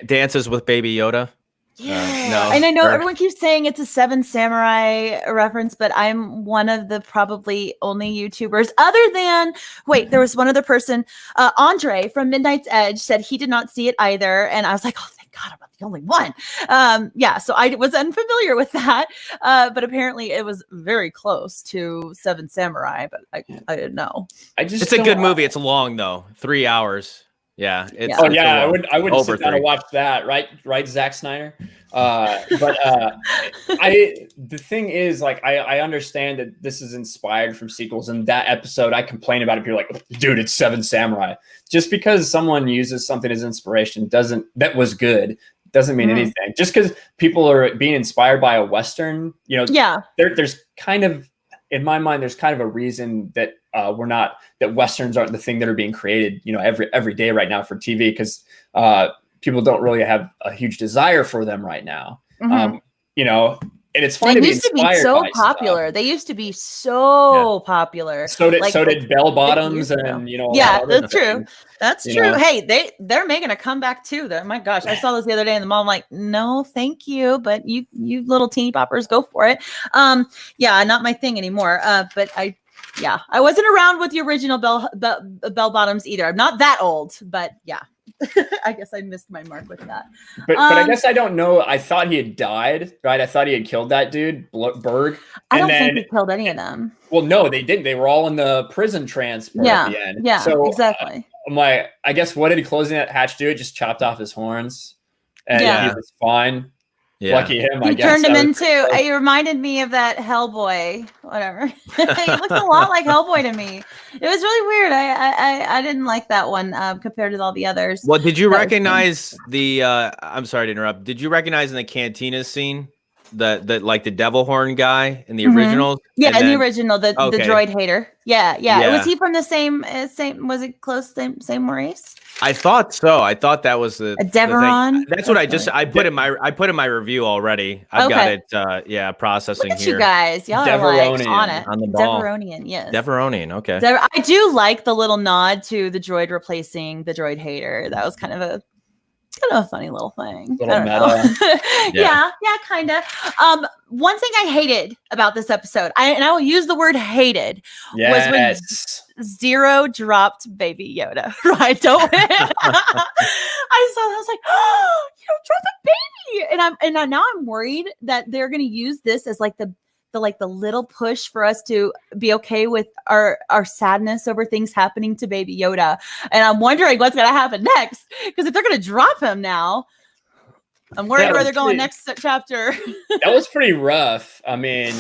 Dances with Baby Yoda. Yeah, no, and I know everyone keeps saying it's a Seven Samurai reference, but I'm one of the probably only YouTubers other than, there was one other person, Andre from Midnight's Edge, said he did not see it either. And I was like, oh, thank God, I'm not the only one. So I was unfamiliar with that, but apparently it was very close to Seven Samurai, but I didn't know. It's a good movie. It's long though, 3 hours. Yeah. I wouldn't sit down and watch that, right, Zack Snyder. The thing is, like, I understand that this is inspired from sequels, and that episode I complain about it. People are like, dude, it's Seven Samurai. Just because someone uses something as inspiration doesn't mean anything. Just because people are being inspired by a Western, you know, there's kind of, in my mind, there's kind of a reason that that Westerns aren't the thing that are being created, you know, every day right now for TV, because people don't really have a huge desire for them right now. You know, and it's fun to be inspired by so popular. They used to be so popular. So did bell bottoms and, you know. Yeah, that's true. That's true. Know? Hey, they're making a comeback too. My gosh, I saw this the other day in the mall. I'm like, no, thank you, but you little teeny poppers, go for it. Not my thing anymore. But I wasn't around with the original bell bottoms either. I'm not that old, but yeah. I guess I missed my mark with that. But I guess I don't know. I thought he had died, right? I thought he had killed that dude, Berg. I don't think he killed any of them. Well, no, they didn't. They were all in the prison transport at the end. Yeah, so, exactly. I'm like, I guess what did closing that hatch do? It just chopped off his horns. and Yeah. he was fine. Yeah. Lucky him, I He guess. turned him into. It reminded me of that Hellboy, whatever. He looked a lot like Hellboy to me. It was really weird. I didn't like that one compared to all the others. Well, did you recognize the? I'm sorry to interrupt. Did you recognize in the cantina scene the like the devil horn guy in the originals? Yeah, in the original, the droid hater. Yeah. Was he from the same? Was it close? Same race? I thought so. I thought that was a Deveron. That's what I put in my review already. I've got it. Processing Look at here. you guys, y'all are like on it. On the ball. Deveronian, yes. Deveronian. Okay. I do like the little nod to the droid replacing the droid hater. That was kind of a funny little thing. Little meta. yeah, kind of. One thing I hated about this episode, and I will use the word hated, was when Zero dropped Baby Yoda. Right? Don't. I saw that. I was like, oh, you don't drop a baby, and now I'm worried that they're going to use this as like the little push for us to be okay with our sadness over things happening to Baby Yoda. And I'm wondering what's going to happen next, because if they're going to drop him now, I'm worried where they're going next chapter. That was pretty rough. I mean,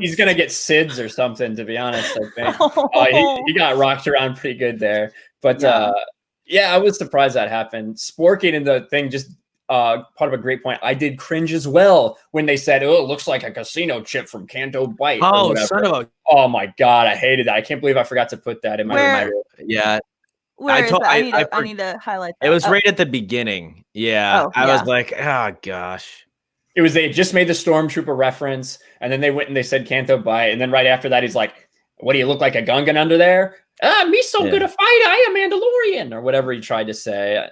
he's gonna get SIDS or something, to be honest. I think he got rocked around pretty good there. But I was surprised that happened. Sporking in the thing, just part of a great point. I did cringe as well when they said, "Oh, it looks like a casino chip from Canto Bite." Oh, son of a! Oh my god, I hated that. I can't believe I forgot to put that in my reminder. Yeah. I need to highlight that. It was right at the beginning. Yeah. I was like, oh gosh. They just made the Stormtrooper reference, and then they went and they said Canto Bite, and then right after that he's like, what do you look like, a Gungan under there? Me so good a fight, I am Mandalorian, or whatever he tried to say.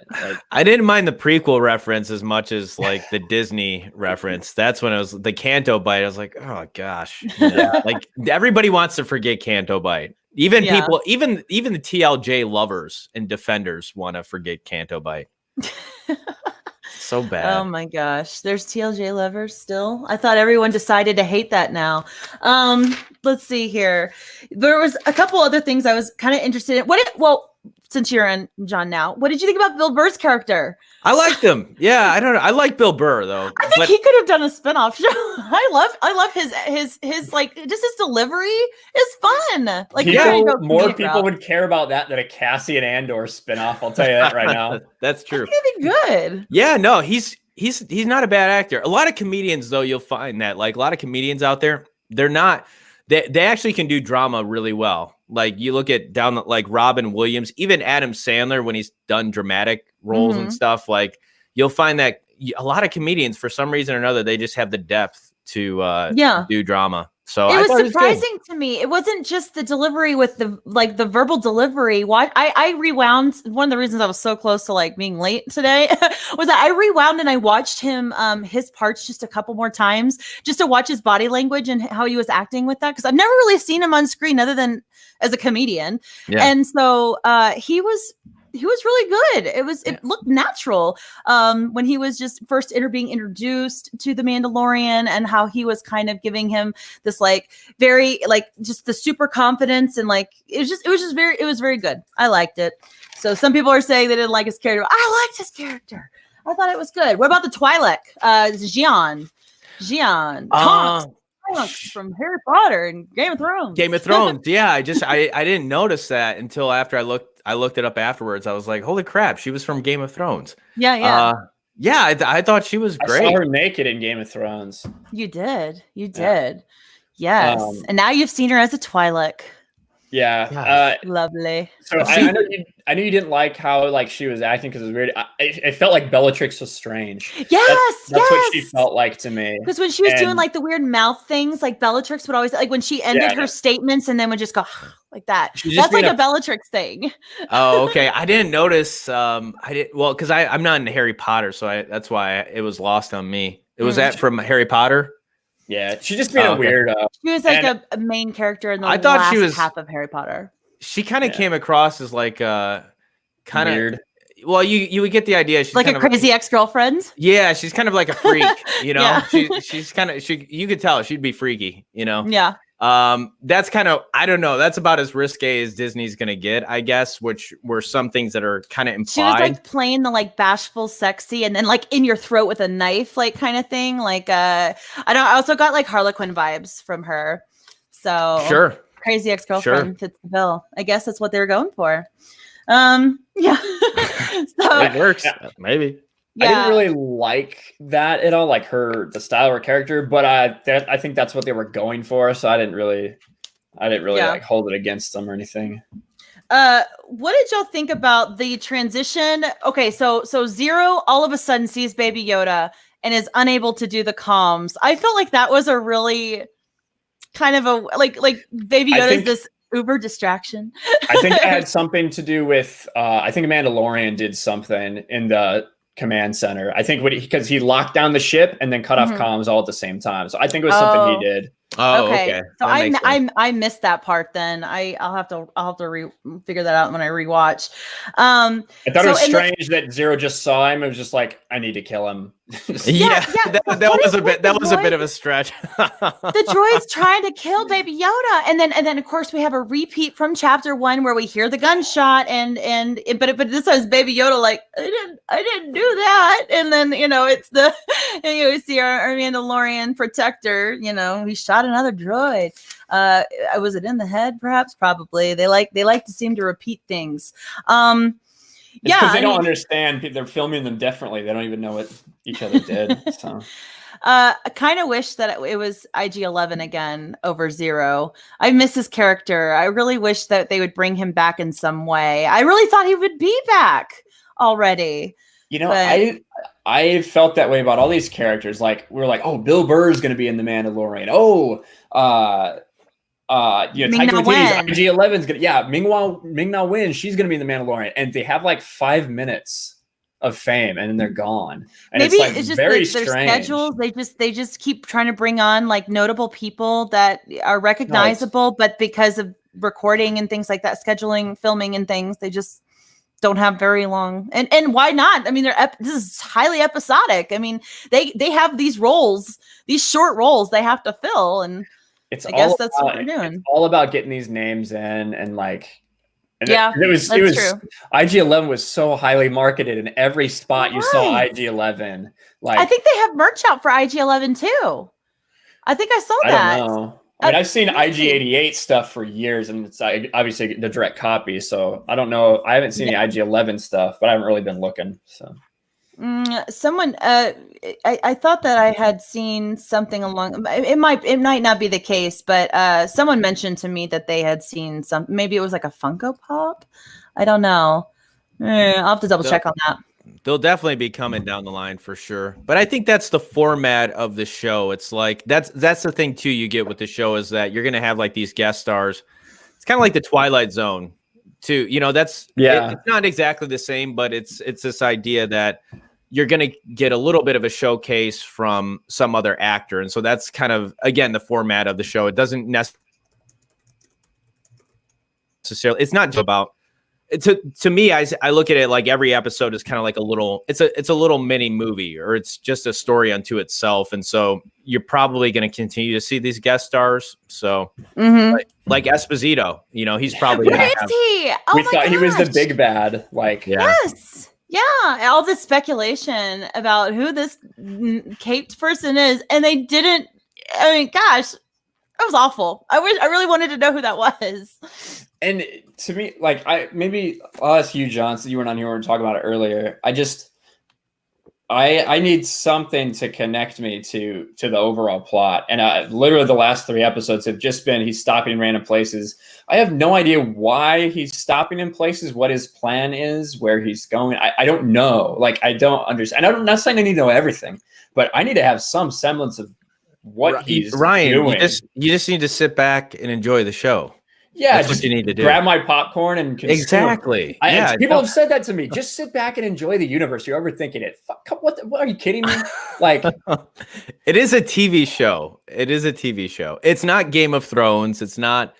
I didn't mind the prequel reference as much as like the Disney reference. That's when it was the Canto Bite. I was like, oh gosh. Like everybody wants to forget Canto Bite. Even people, even the TLJ lovers and defenders want to forget Canto Bite. So bad. Oh my gosh. There's TLJ lovers still. I thought everyone decided to hate that now. Let's see here. There was a couple other things I was kind of interested in. Since you're in John now, what did you think about Bill Burr's character? I liked him. Yeah, I don't know. I like Bill Burr though. I think he could have done a spinoff show. I love his like just his delivery is fun. Like more people would care about that than a Cassian Andor spinoff. I'll tell you that right now. That's true. It'd be good. Yeah, no, he's not a bad actor. A lot of comedians though, you'll find that like a lot of comedians out there, they're not. They actually can do drama really well. Like you look at like Robin Williams, even Adam Sandler, when he's done dramatic roles and stuff, like you'll find that a lot of comedians, for some reason or another, they just have the depth to do drama. So it was surprising to me. It wasn't just the delivery with the verbal delivery. I rewound. One of the reasons I was so close to like being late today was that I rewound and I watched him his parts just a couple more times just to watch his body language and how he was acting with that, because I've never really seen him on screen other than as a comedian. Yeah. And so he was really good. It looked natural when he was just first being introduced to the Mandalorian, and how he was kind of giving him this like very like just the super confidence, and like it was very good. I liked it. So some people are saying they didn't like his character. I liked his character. I thought it was good. What about the Twi'lek? Tonks from Harry Potter and Game of Thrones. Yeah, I didn't notice that until after I looked it up afterwards. I was like, holy crap, she was from Game of Thrones. Yeah. I thought she was great. I saw her naked in Game of Thrones. You did. Yes. And now you've seen her as a Twi'lek. Yeah. Lovely. So I knew you didn't like how like she was acting because it was weird. It felt like Bellatrix was strange. Yes, that's what she felt like to me. Because when she was doing like the weird mouth things, like Bellatrix would always like when she ended her statements and then would just go like that. That's like a Bellatrix thing. Oh, okay. I didn't notice. Because I'm not into Harry Potter, so that's why it was lost on me. It was that from Harry Potter. Yeah, she just made a weirdo. She was like a main character in the last half of Harry Potter. She kind of came across as like kind of weird. Well, you would get the idea. She's like a crazy ex-girlfriend. Yeah, she's kind of like a freak, you know. She's kind of you could tell she'd be freaky, you know. Yeah. That's kind of, I don't know. That's about as risque as Disney's going to get, I guess, which were some things that are kind of implied. She was like playing the like bashful sexy and then like in your throat with a knife, like kind of thing. Like, I also got like Harlequin vibes from her. So sure. Crazy Ex-Girlfriend fits the bill. I guess that's what they were going for. Yeah. So it works. Maybe. Yeah. I didn't really like that at all, like the style of her character, but I think that's what they were going for. So I didn't really like hold it against them or anything. What did y'all think about the transition? Okay, so Zero all of a sudden sees Baby Yoda and is unable to do the comms. I felt like that was a really kind of a like Baby Yoda is this uber distraction. I think that had something to do with I think Mandalorian did something in the command center. I think because he locked down the ship and then cut off comms all at the same time. So I think it was something he did. Oh, okay. So I missed that part. Then I'll have to figure that out when I rewatch. I thought it was strange that Zero just saw him. It was just like, I need to kill him. That was a bit of a stretch. The droid's trying to kill Baby Yoda, and then of course we have a repeat from chapter 1 where we hear the gunshot, but this is Baby Yoda like I didn't do that, and then it's we see our Mandalorian protector. He shot another droid. Was it in the head? Perhaps, probably. They like to seem to repeat things. Because they don't understand. They're filming them differently. They don't even know what each other did. So, I kind of wish that it was IG-11 again over Zero. I miss his character. I really wish that they would bring him back in some way. I really thought he would be back already. I felt that way about all these characters. Like we're like, oh, Bill Burr is going to be in The Mandalorian. Oh, Taika Waititi's IG-11 is gonna, Ming-Na Wen, she's gonna be in The Mandalorian, and they have like 5 minutes of fame, and then they're gone. And maybe it's just very their strange. schedules. They just keep trying to bring on like notable people that are recognizable, but because of recording and things like that, scheduling, filming, and things, they just don't have very long. And why not? I mean, this is highly episodic. I mean, they have these roles, these short roles they have to fill, and I guess that's what they're doing. It's all about getting these names in and like. And it was true. IG-11 was so highly marketed in every spot you saw IG-11. Like I think they have merch out for IG-11 too. I think I saw that. I don't know. I mean, I've seen IG-88 stuff for years, and it's obviously the direct copy. So I don't know. I haven't seen the IG-11 stuff, but I haven't really been looking. So. Someone I thought that I had seen something along it might not be the case, but someone mentioned to me that they had seen maybe it was like a Funko Pop. I don't know. I'll have to double check on that. They'll definitely be coming down the line for sure. But I think that's the format of the show. It's like that's the thing too you get with the show is that you're gonna have like these guest stars. It's kind of like the Twilight Zone. Too, it's not exactly the same, but it's this idea that you're going to get a little bit of a showcase from some other actor. And so that's kind of, again, the format of the show. It doesn't necessarily, it's not about, to me, I look at it like every episode is kind of like it's a little mini movie, or it's just a story unto itself. And so you're probably going to continue to see these guest stars. So like Esposito, he's probably where is he? We thought he was the big bad. Like, yes. Yeah. All this speculation about who this caped person is. And they didn't, I mean, gosh, that was awful. I really wanted to know who that was. And to me, like I'll ask you, John, so you weren't on here, we were talking about it earlier. I need something to connect me to the overall plot. And literally the last 3 episodes have just been he's stopping in random places. I have no idea why he's stopping in places, what his plan is, where he's going. I don't know. Like, I don't understand. I'm not saying I need to know everything, but I need to have some semblance of what he's doing. You just need to sit back and enjoy the show. Yeah, that's what you need to do. Grab my popcorn and consume. Exactly. People have said that to me. Just sit back and enjoy the universe. You're overthinking it. What are you kidding me? Like, it is a TV show. It's not Game of Thrones. It's not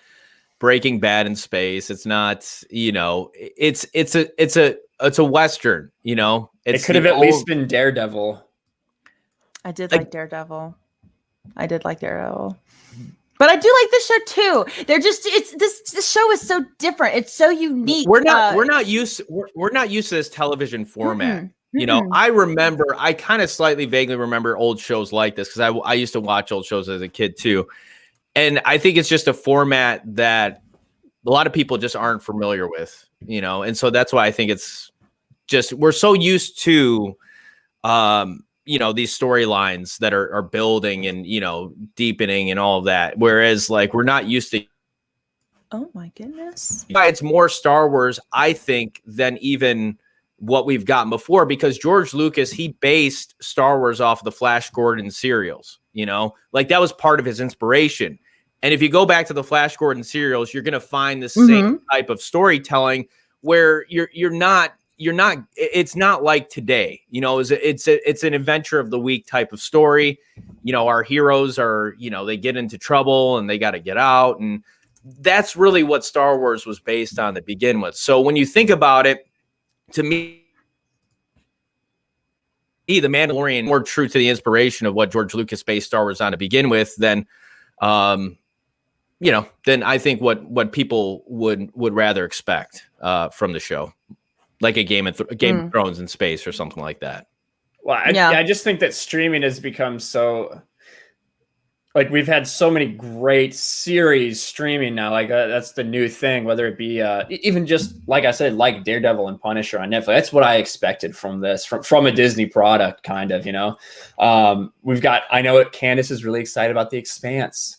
Breaking Bad in space. It's not. It's a Western. It could have at least been Daredevil. I did like Daredevil. But I do like this show too. They're just this show is so different. It's so unique. We're not used to this television format. You know, I kind of slightly vaguely remember old shows like this because I used to watch old shows as a kid too. And I think it's just a format that a lot of people just aren't familiar with, you know, and so that's why I think it's just we're so used to you know, these storylines that are building and, you know, deepening and all of that. Whereas like we're not used to. Oh my goodness. It's more Star Wars, I think, than even what we've gotten before, because George Lucas, he based Star Wars off of the Flash Gordon serials, you know, like that was part of his inspiration. And if you go back to the Flash Gordon serials, you're going to find the same type of storytelling where you're not, it's not like today, you know, it's an adventure of the week type of story. You know, our heroes are, you know, they get into trouble and they got to get out. And that's really what Star Wars was based on to begin with. So when you think about it, to me, The Mandalorian more true to the inspiration of what George Lucas based Star Wars on to begin with than, you know, than I think what people would rather expect from the show. Like a Game of Thrones in space or something like that. Well, I just think that streaming has become so, like, we've had so many great series streaming now. Like that's the new thing, whether it be even just, like I said, like Daredevil and Punisher on Netflix. That's what I expected from this, from a Disney product, kind of, you know. We've got, I know Candace is really excited about The Expanse.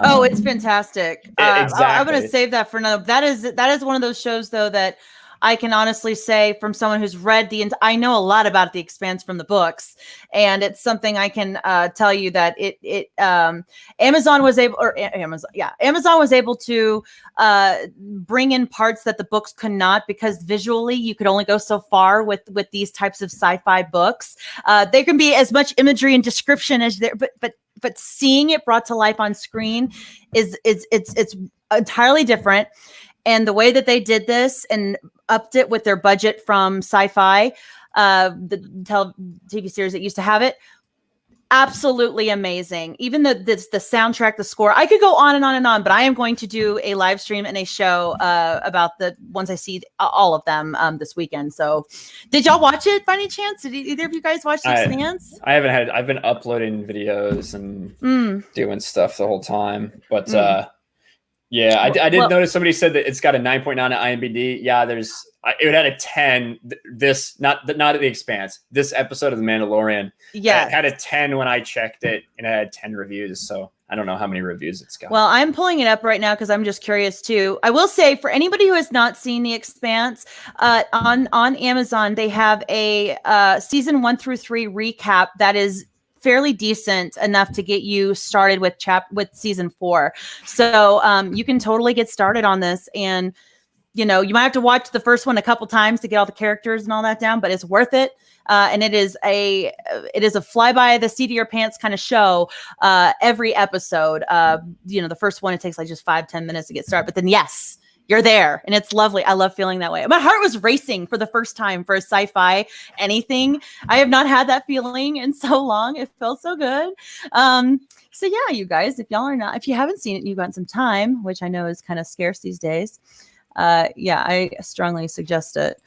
Oh, it's fantastic. Exactly. I'm going to save that for another. That is one of those shows, though, that I can honestly say from someone who's read I know a lot about The Expanse from the books, and it's something I can tell you that Amazon was able to bring in parts that the books could not, because visually you could only go so far with these types of sci-fi books. There can be as much imagery and description as there, but seeing it brought to life on screen it's entirely different. And the way that they did this and upped it with their budget from sci-fi, the TV series that used to have it, absolutely amazing. Even the soundtrack, the score, I could go on and on and on, but I am going to do a live stream and a show about once I see all of them this weekend. So did y'all watch it by any chance? Did either of you guys watch The Expanse? I've been uploading videos and doing stuff the whole time, but yeah, I did notice somebody said that it's got a 9.9 at IMDb. Yeah, it had a 10. This not at The Expanse. This episode of The Mandalorian, it had a 10 when I checked it, and it had 10 reviews. So I don't know how many reviews it's got. Well, I'm pulling it up right now because I'm just curious too. I will say, for anybody who has not seen The Expanse, on Amazon they have a season 1 through 3 recap that is fairly decent enough to get you started with season 4. So you can totally get started on this, and you know, you might have to watch the first one a couple times to get all the characters and all that down, but it's worth it. And it is a fly by the seat of your pants kind of show every episode. You know, the first one, it takes like just 5-10 minutes to get started, but then yes, you're there, and it's lovely. I love feeling that way. My heart was racing for the first time for a sci-fi anything. I have not had that feeling in so long. It felt so good. So yeah, you guys, if you haven't seen it, and you've got some time, which I know is kind of scarce these days. Yeah, I strongly suggest it.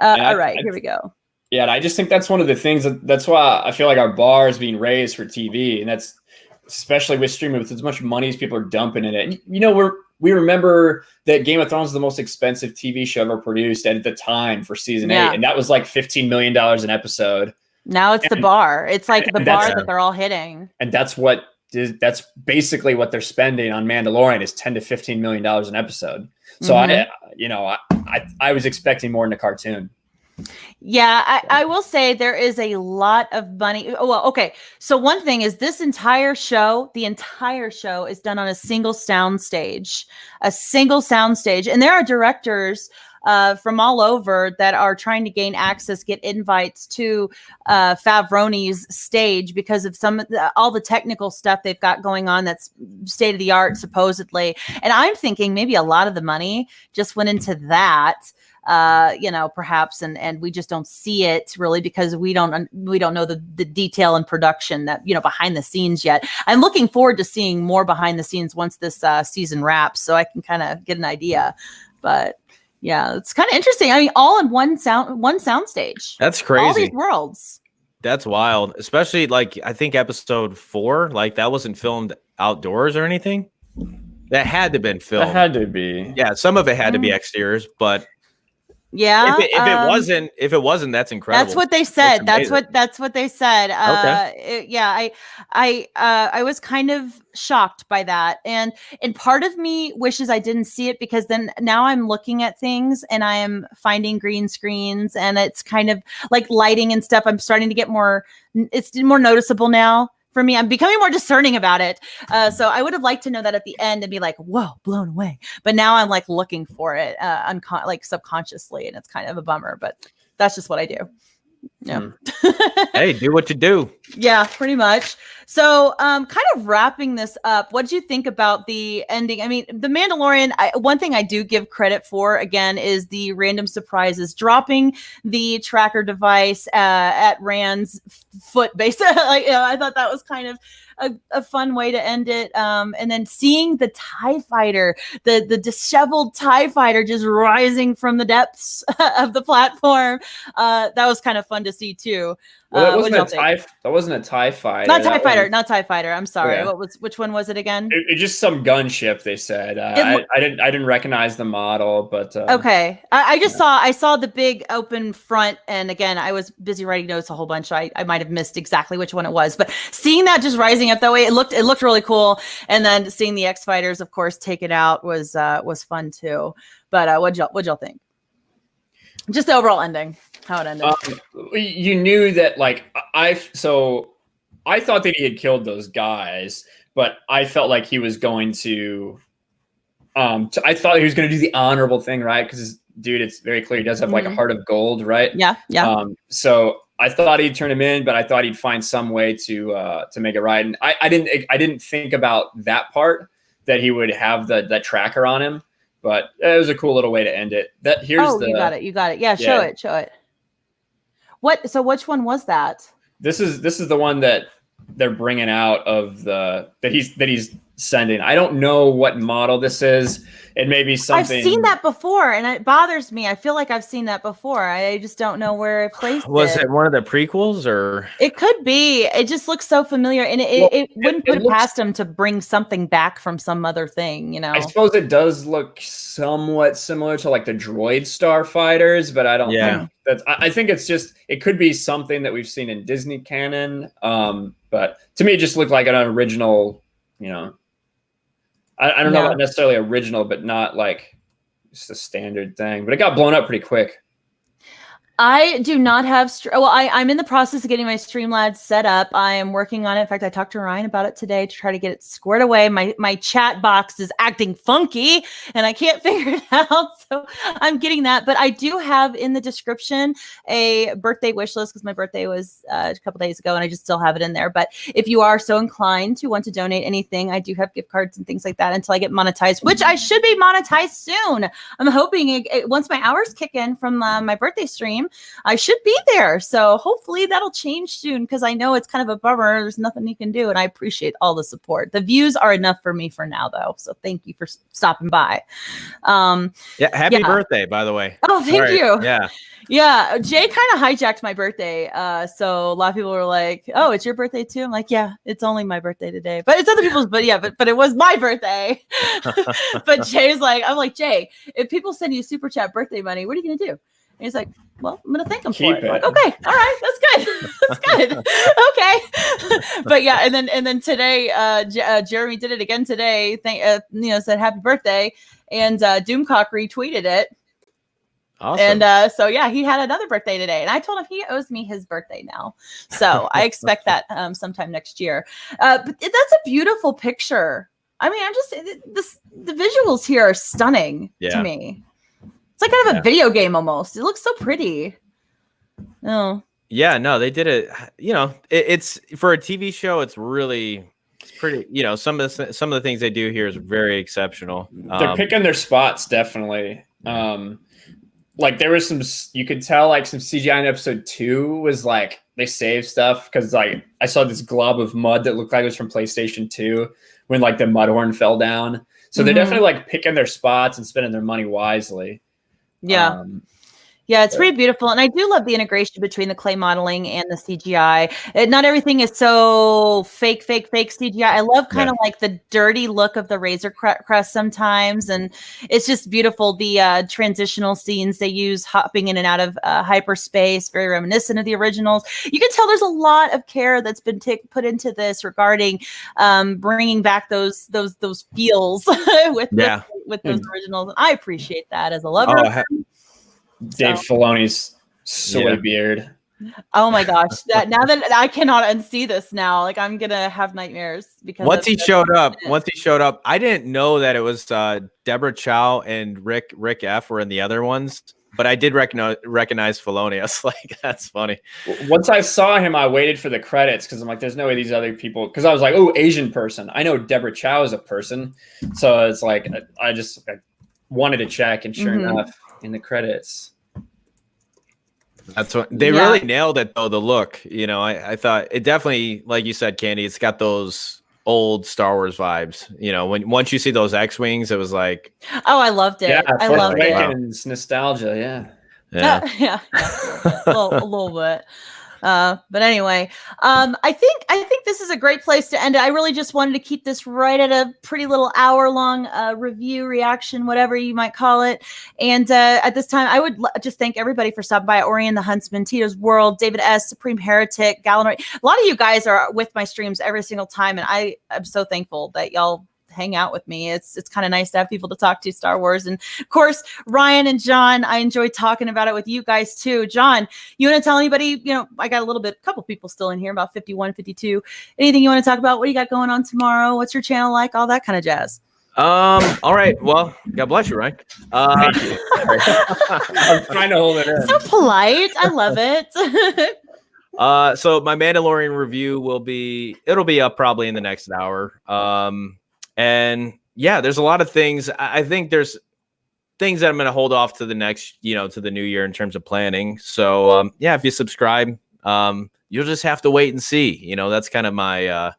All right, here we go. Yeah, and I just think that's one of the things that's why I feel like our bar is being raised for TV, and that's especially with streaming, with as much money as people are dumping in it. And, you know, we remember that Game of Thrones is the most expensive TV show ever produced at the time for season 8, and that was like $15 million an episode. Now it's the bar. It's like the bar that they're all hitting. And that's basically what they're spending on Mandalorian is $10 to $15 million an episode. So I was expecting more in the cartoon. Yeah, I will say there is a lot of money. Oh, well, okay. So one thing is the entire show is done on a single sound stage. And there are directors from all over that are trying to gain access, get invites to Favreau's stage because of all the technical stuff they've got going on that's state of the art, supposedly. And I'm thinking maybe a lot of the money just went into that. perhaps, and we just don't see it really because we don't know the detail and production that, behind the scenes yet. I'm looking forward to seeing more behind the scenes once this season wraps, so I can kind of get an idea. But yeah, it's kind of interesting. I mean, all in one sound stage. That's crazy. All these worlds. That's wild. Especially like I think episode 4, like that wasn't filmed outdoors or anything. That had to have been filmed. That had to be. Yeah, some of it had to be exteriors, but yeah, if it wasn't, that's incredible. That's what they said. That's what they said. Okay. I was kind of shocked by that, and part of me wishes I didn't see it, because then now I'm looking at things and I am finding green screens, and it's kind of like lighting and stuff. I'm starting to get it's more noticeable now. For me, I'm becoming more discerning about it. So I would have liked to know that at the end and be like, whoa, blown away. But now I'm like looking for it like subconsciously, and it's kind of a bummer, but that's just what I do. Yeah. Hey, do what you do. Yeah, pretty much. So kind of wrapping this up, what did you think about the ending? I mean, The Mandalorian, one thing I do give credit for, again, is the random surprises. Dropping the tracker device at Rand's foot, basically. I thought that was kind of a fun way to end it. And then seeing the TIE fighter, the disheveled TIE fighter just rising from the depths of the platform. That was kind of fun to see too. Well, that wasn't a TIE fighter. Not TIE fighter. I'm sorry. Yeah. Which one was it again? It's just some gunship, they said. I didn't recognize the model, but okay. I saw the big open front, and again, I was busy writing notes a whole bunch. So I might have missed exactly which one it was, but seeing that just rising up that way, it looked really cool. And then seeing the X fighters, of course, take it out was fun too. But what'd y'all think? Just the overall ending, how it ended. You knew that, like, I thought that he had killed those guys, but I felt like he was going to. I thought he was going to do the honorable thing, right? Because, dude, it's very clear he does have like a heart of gold, right? Yeah. So I thought he'd turn him in, but I thought he'd find some way to make it right. And I didn't think about that part, that he would have that tracker on him. But it was a cool little way to end it. You got it. Yeah, show it. What? So which one was that? This is the one that they're bringing out of that he's sending. I don't know what model this is. It may be something. I've seen that before, and it bothers me. I feel like I've seen that before. I just don't know where it placed. Was it one of the prequels, or it could be? It just looks so familiar, and it wouldn't put it past him to bring something back from some other thing. I suppose it does look somewhat similar to like the droid starfighters, but I don't think that's. I think it's just, it could be something that we've seen in Disney canon. But to me, it just looked like an original. I don't know about necessarily original, but not like just a standard thing. But it got blown up pretty quick. I do not have. I'm in the process of getting my Streamlabs set up. I am working on it. In fact, I talked to Ryan about it today to try to get it squared away. My chat box is acting funky, and I can't figure it out. So I'm getting that. But I do have in the description a birthday wish list, because my birthday was a couple days ago, and I just still have it in there. But if you are so inclined to want to donate anything, I do have gift cards and things like that until I get monetized, which I should be monetized soon. I'm hoping once my hours kick in from my birthday stream, I should be there. So hopefully that'll change soon, because I know it's kind of a bummer. There's nothing you can do, and I appreciate all the support. The views are enough for me for now, though. So thank you for stopping by. Happy birthday, by the way. Oh, thank you. Yeah. Jay kind of hijacked my birthday. So a lot of people were like, "Oh, it's your birthday too?" I'm like, "Yeah, it's only my birthday today, but it's other people's." But it was my birthday. But Jay's like, I'm like, Jay, if people send you super chat birthday money, what are you gonna do? And he's like, well, I'm going to thank him for it. Like, okay. All right. That's good. That's good. Okay. But yeah. And then today, Jeremy did it again today. Said happy birthday, and Doomcock retweeted it. Awesome. And so, yeah, he had another birthday today, and I told him he owes me his birthday now. So I expect that sometime next year. But that's a beautiful picture. I mean, the visuals here are stunning to me. It's like kind of a video game almost. It looks so pretty. Oh. Yeah, no, they did it. It's for a TV show. It's pretty. Some of the things they do here is very exceptional. They're picking their spots, definitely. like there was some, you could tell like some CGI in episode 2 was like they saved stuff because like I saw this glob of mud that looked like it was from PlayStation 2 when like the mud horn fell down. So they're definitely like picking their spots and spending their money wisely. Yeah. Yeah, it's pretty beautiful. And I do love the integration between the clay modeling and the CGI. Not everything is so fake CGI. I love kind of like the dirty look of the Razor Crest sometimes. And it's just beautiful. The transitional scenes they use hopping in and out of hyperspace, very reminiscent of the originals. You can tell there's a lot of care that's been put into this regarding bringing back those feels with those originals. And I appreciate that as a lover. Dave Filoni's soy beard. Oh my gosh! Now that I cannot unsee this now, like I'm gonna have nightmares because once he showed up, I didn't know that it was Deborah Chow and Rick F were in the other ones, but I did recognize Filoni. I was like, that's funny. Once I saw him, I waited for the credits because I'm like, there's no way these other people. Because I was like, oh, Asian person. I know Deborah Chow is a person, so it's like I wanted to check, and sure enough, in the credits. That's what they really nailed it though. The look, I thought it definitely, like you said, Candy, it's got those old Star Wars vibes. Once you see those X-Wings, it was like, oh, I loved it. Yeah, I loved it. Wow. Nostalgia, yeah, a little bit. But anyway, I think this is a great place to end it. I really just wanted to keep this right at a pretty little hour-long review, reaction, whatever you might call it. And at this time, I would just thank everybody for stopping by. Orion the Huntsman, Tito's World, David S., Supreme Heretic, Galanoid. A lot of you guys are with my streams every single time, and I am so thankful that y'all hang out with me. It's kind of nice to have people to talk to Star Wars. And of course, Ryan and John, I enjoy talking about it with you guys too. John, you want to tell anybody, I got a couple people still in here, about 51, 52. Anything you want to talk about? What do you got going on tomorrow? What's your channel like? All that kind of jazz. All right. Well, God bless you, Ryan. I'm trying to hold it in. So polite. I love it. So my Mandalorian review it'll be up probably in the next hour. And yeah, there's a lot of things. I think there's things that I'm going to hold off to the next, to the new year in terms of planning. So yeah, if you subscribe, you'll just have to wait and see. That's kind of my,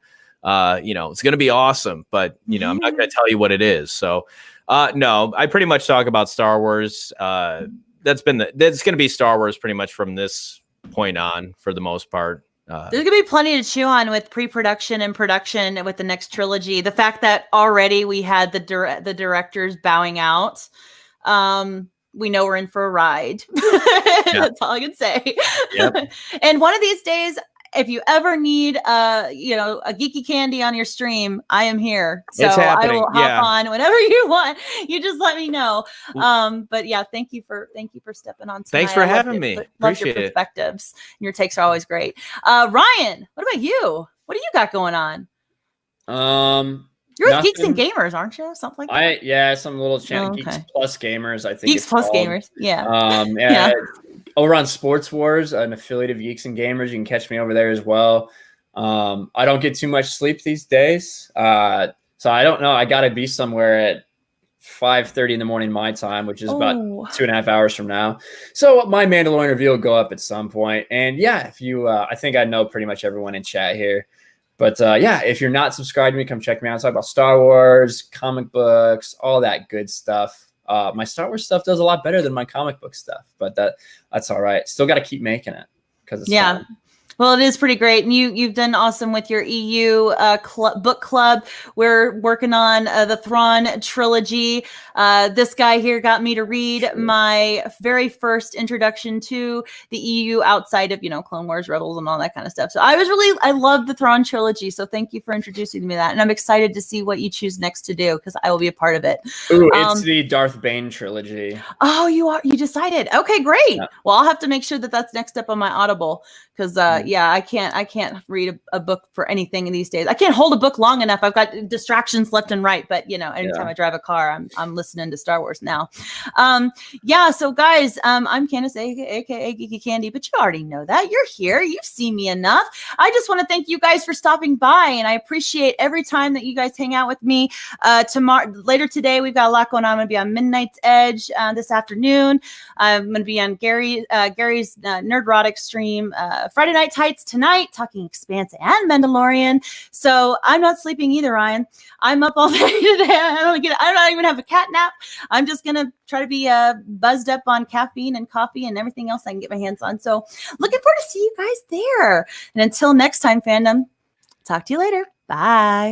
it's going to be awesome, but I'm not going to tell you what it is. So no, I pretty much talk about Star Wars. That's going to be Star Wars pretty much from this point on for the most part. There's gonna be plenty to chew on with pre-production and production with the next trilogy. The fact that already we had the directors bowing out, we know we're in for a ride. That's all I can say. Yep. And one of these days, if you ever need a Geeky Candi on your stream, I am here. So I will hop on whenever you want. You just let me know. But yeah, thank you for stepping on tonight. Thanks for having me. Appreciate your perspectives. Your takes are always great. Ryan, what about you? What do you got going on? You're with Geeks and Gamers, aren't you? Something like that. Some little channel, Geeks Plus Gamers. I think Geeks Plus Gamers. Yeah. Yeah. Over on Sports Wars, an affiliate of Geeks and Gamers. You can catch me over there as well. I don't get too much sleep these days. So I don't know. I got to be somewhere at 5:30 in the morning my time, which is about 2.5 hours from now. So my Mandalorian review will go up at some point. And yeah, if you, I think I know pretty much everyone in chat here. But yeah, if you're not subscribed to me, come check me out. I talk about Star Wars, comic books, all that good stuff. My Star Wars stuff does a lot better than my comic book stuff, but that's all right. Still got to keep making it because it's fun. Well, it is pretty great. And you've done awesome with your EU book club. We're working on the Thrawn trilogy. This guy here got me to read my very first introduction to the EU outside of, Clone Wars, Rebels, and all that kind of stuff. So I love the Thrawn trilogy. So thank you for introducing me to that. And I'm excited to see what you choose next to do because I will be a part of it. Ooh, it's the Darth Bane trilogy. Oh, you decided. Okay, great. Yeah. Well, I'll have to make sure that that's next up on my Audible because, yeah, I can't read a book for anything in these days. I can't hold a book long enough. I've got distractions left and right, but anytime I drive a car, I'm listening to Star Wars now. Yeah, so guys, I'm Candace, aka Geeky Candi, but you already know that. You're here. You've seen me enough. I just want to thank you guys for stopping by, and I appreciate every time that you guys hang out with me. Later today, we've got a lot going on. I'm going to be on Midnight's Edge this afternoon. I'm going to be on Gary's Nerdrotic stream Friday Night Tights tonight, talking Expanse and Mandalorian. So I'm not sleeping either, Ryan. I'm up all day today. I don't even have a cat nap. I'm just going to try to be buzzed up on caffeine and coffee and everything else I can get my hands on. So looking forward to see you guys there. And until next time, fandom, talk to you later. Bye.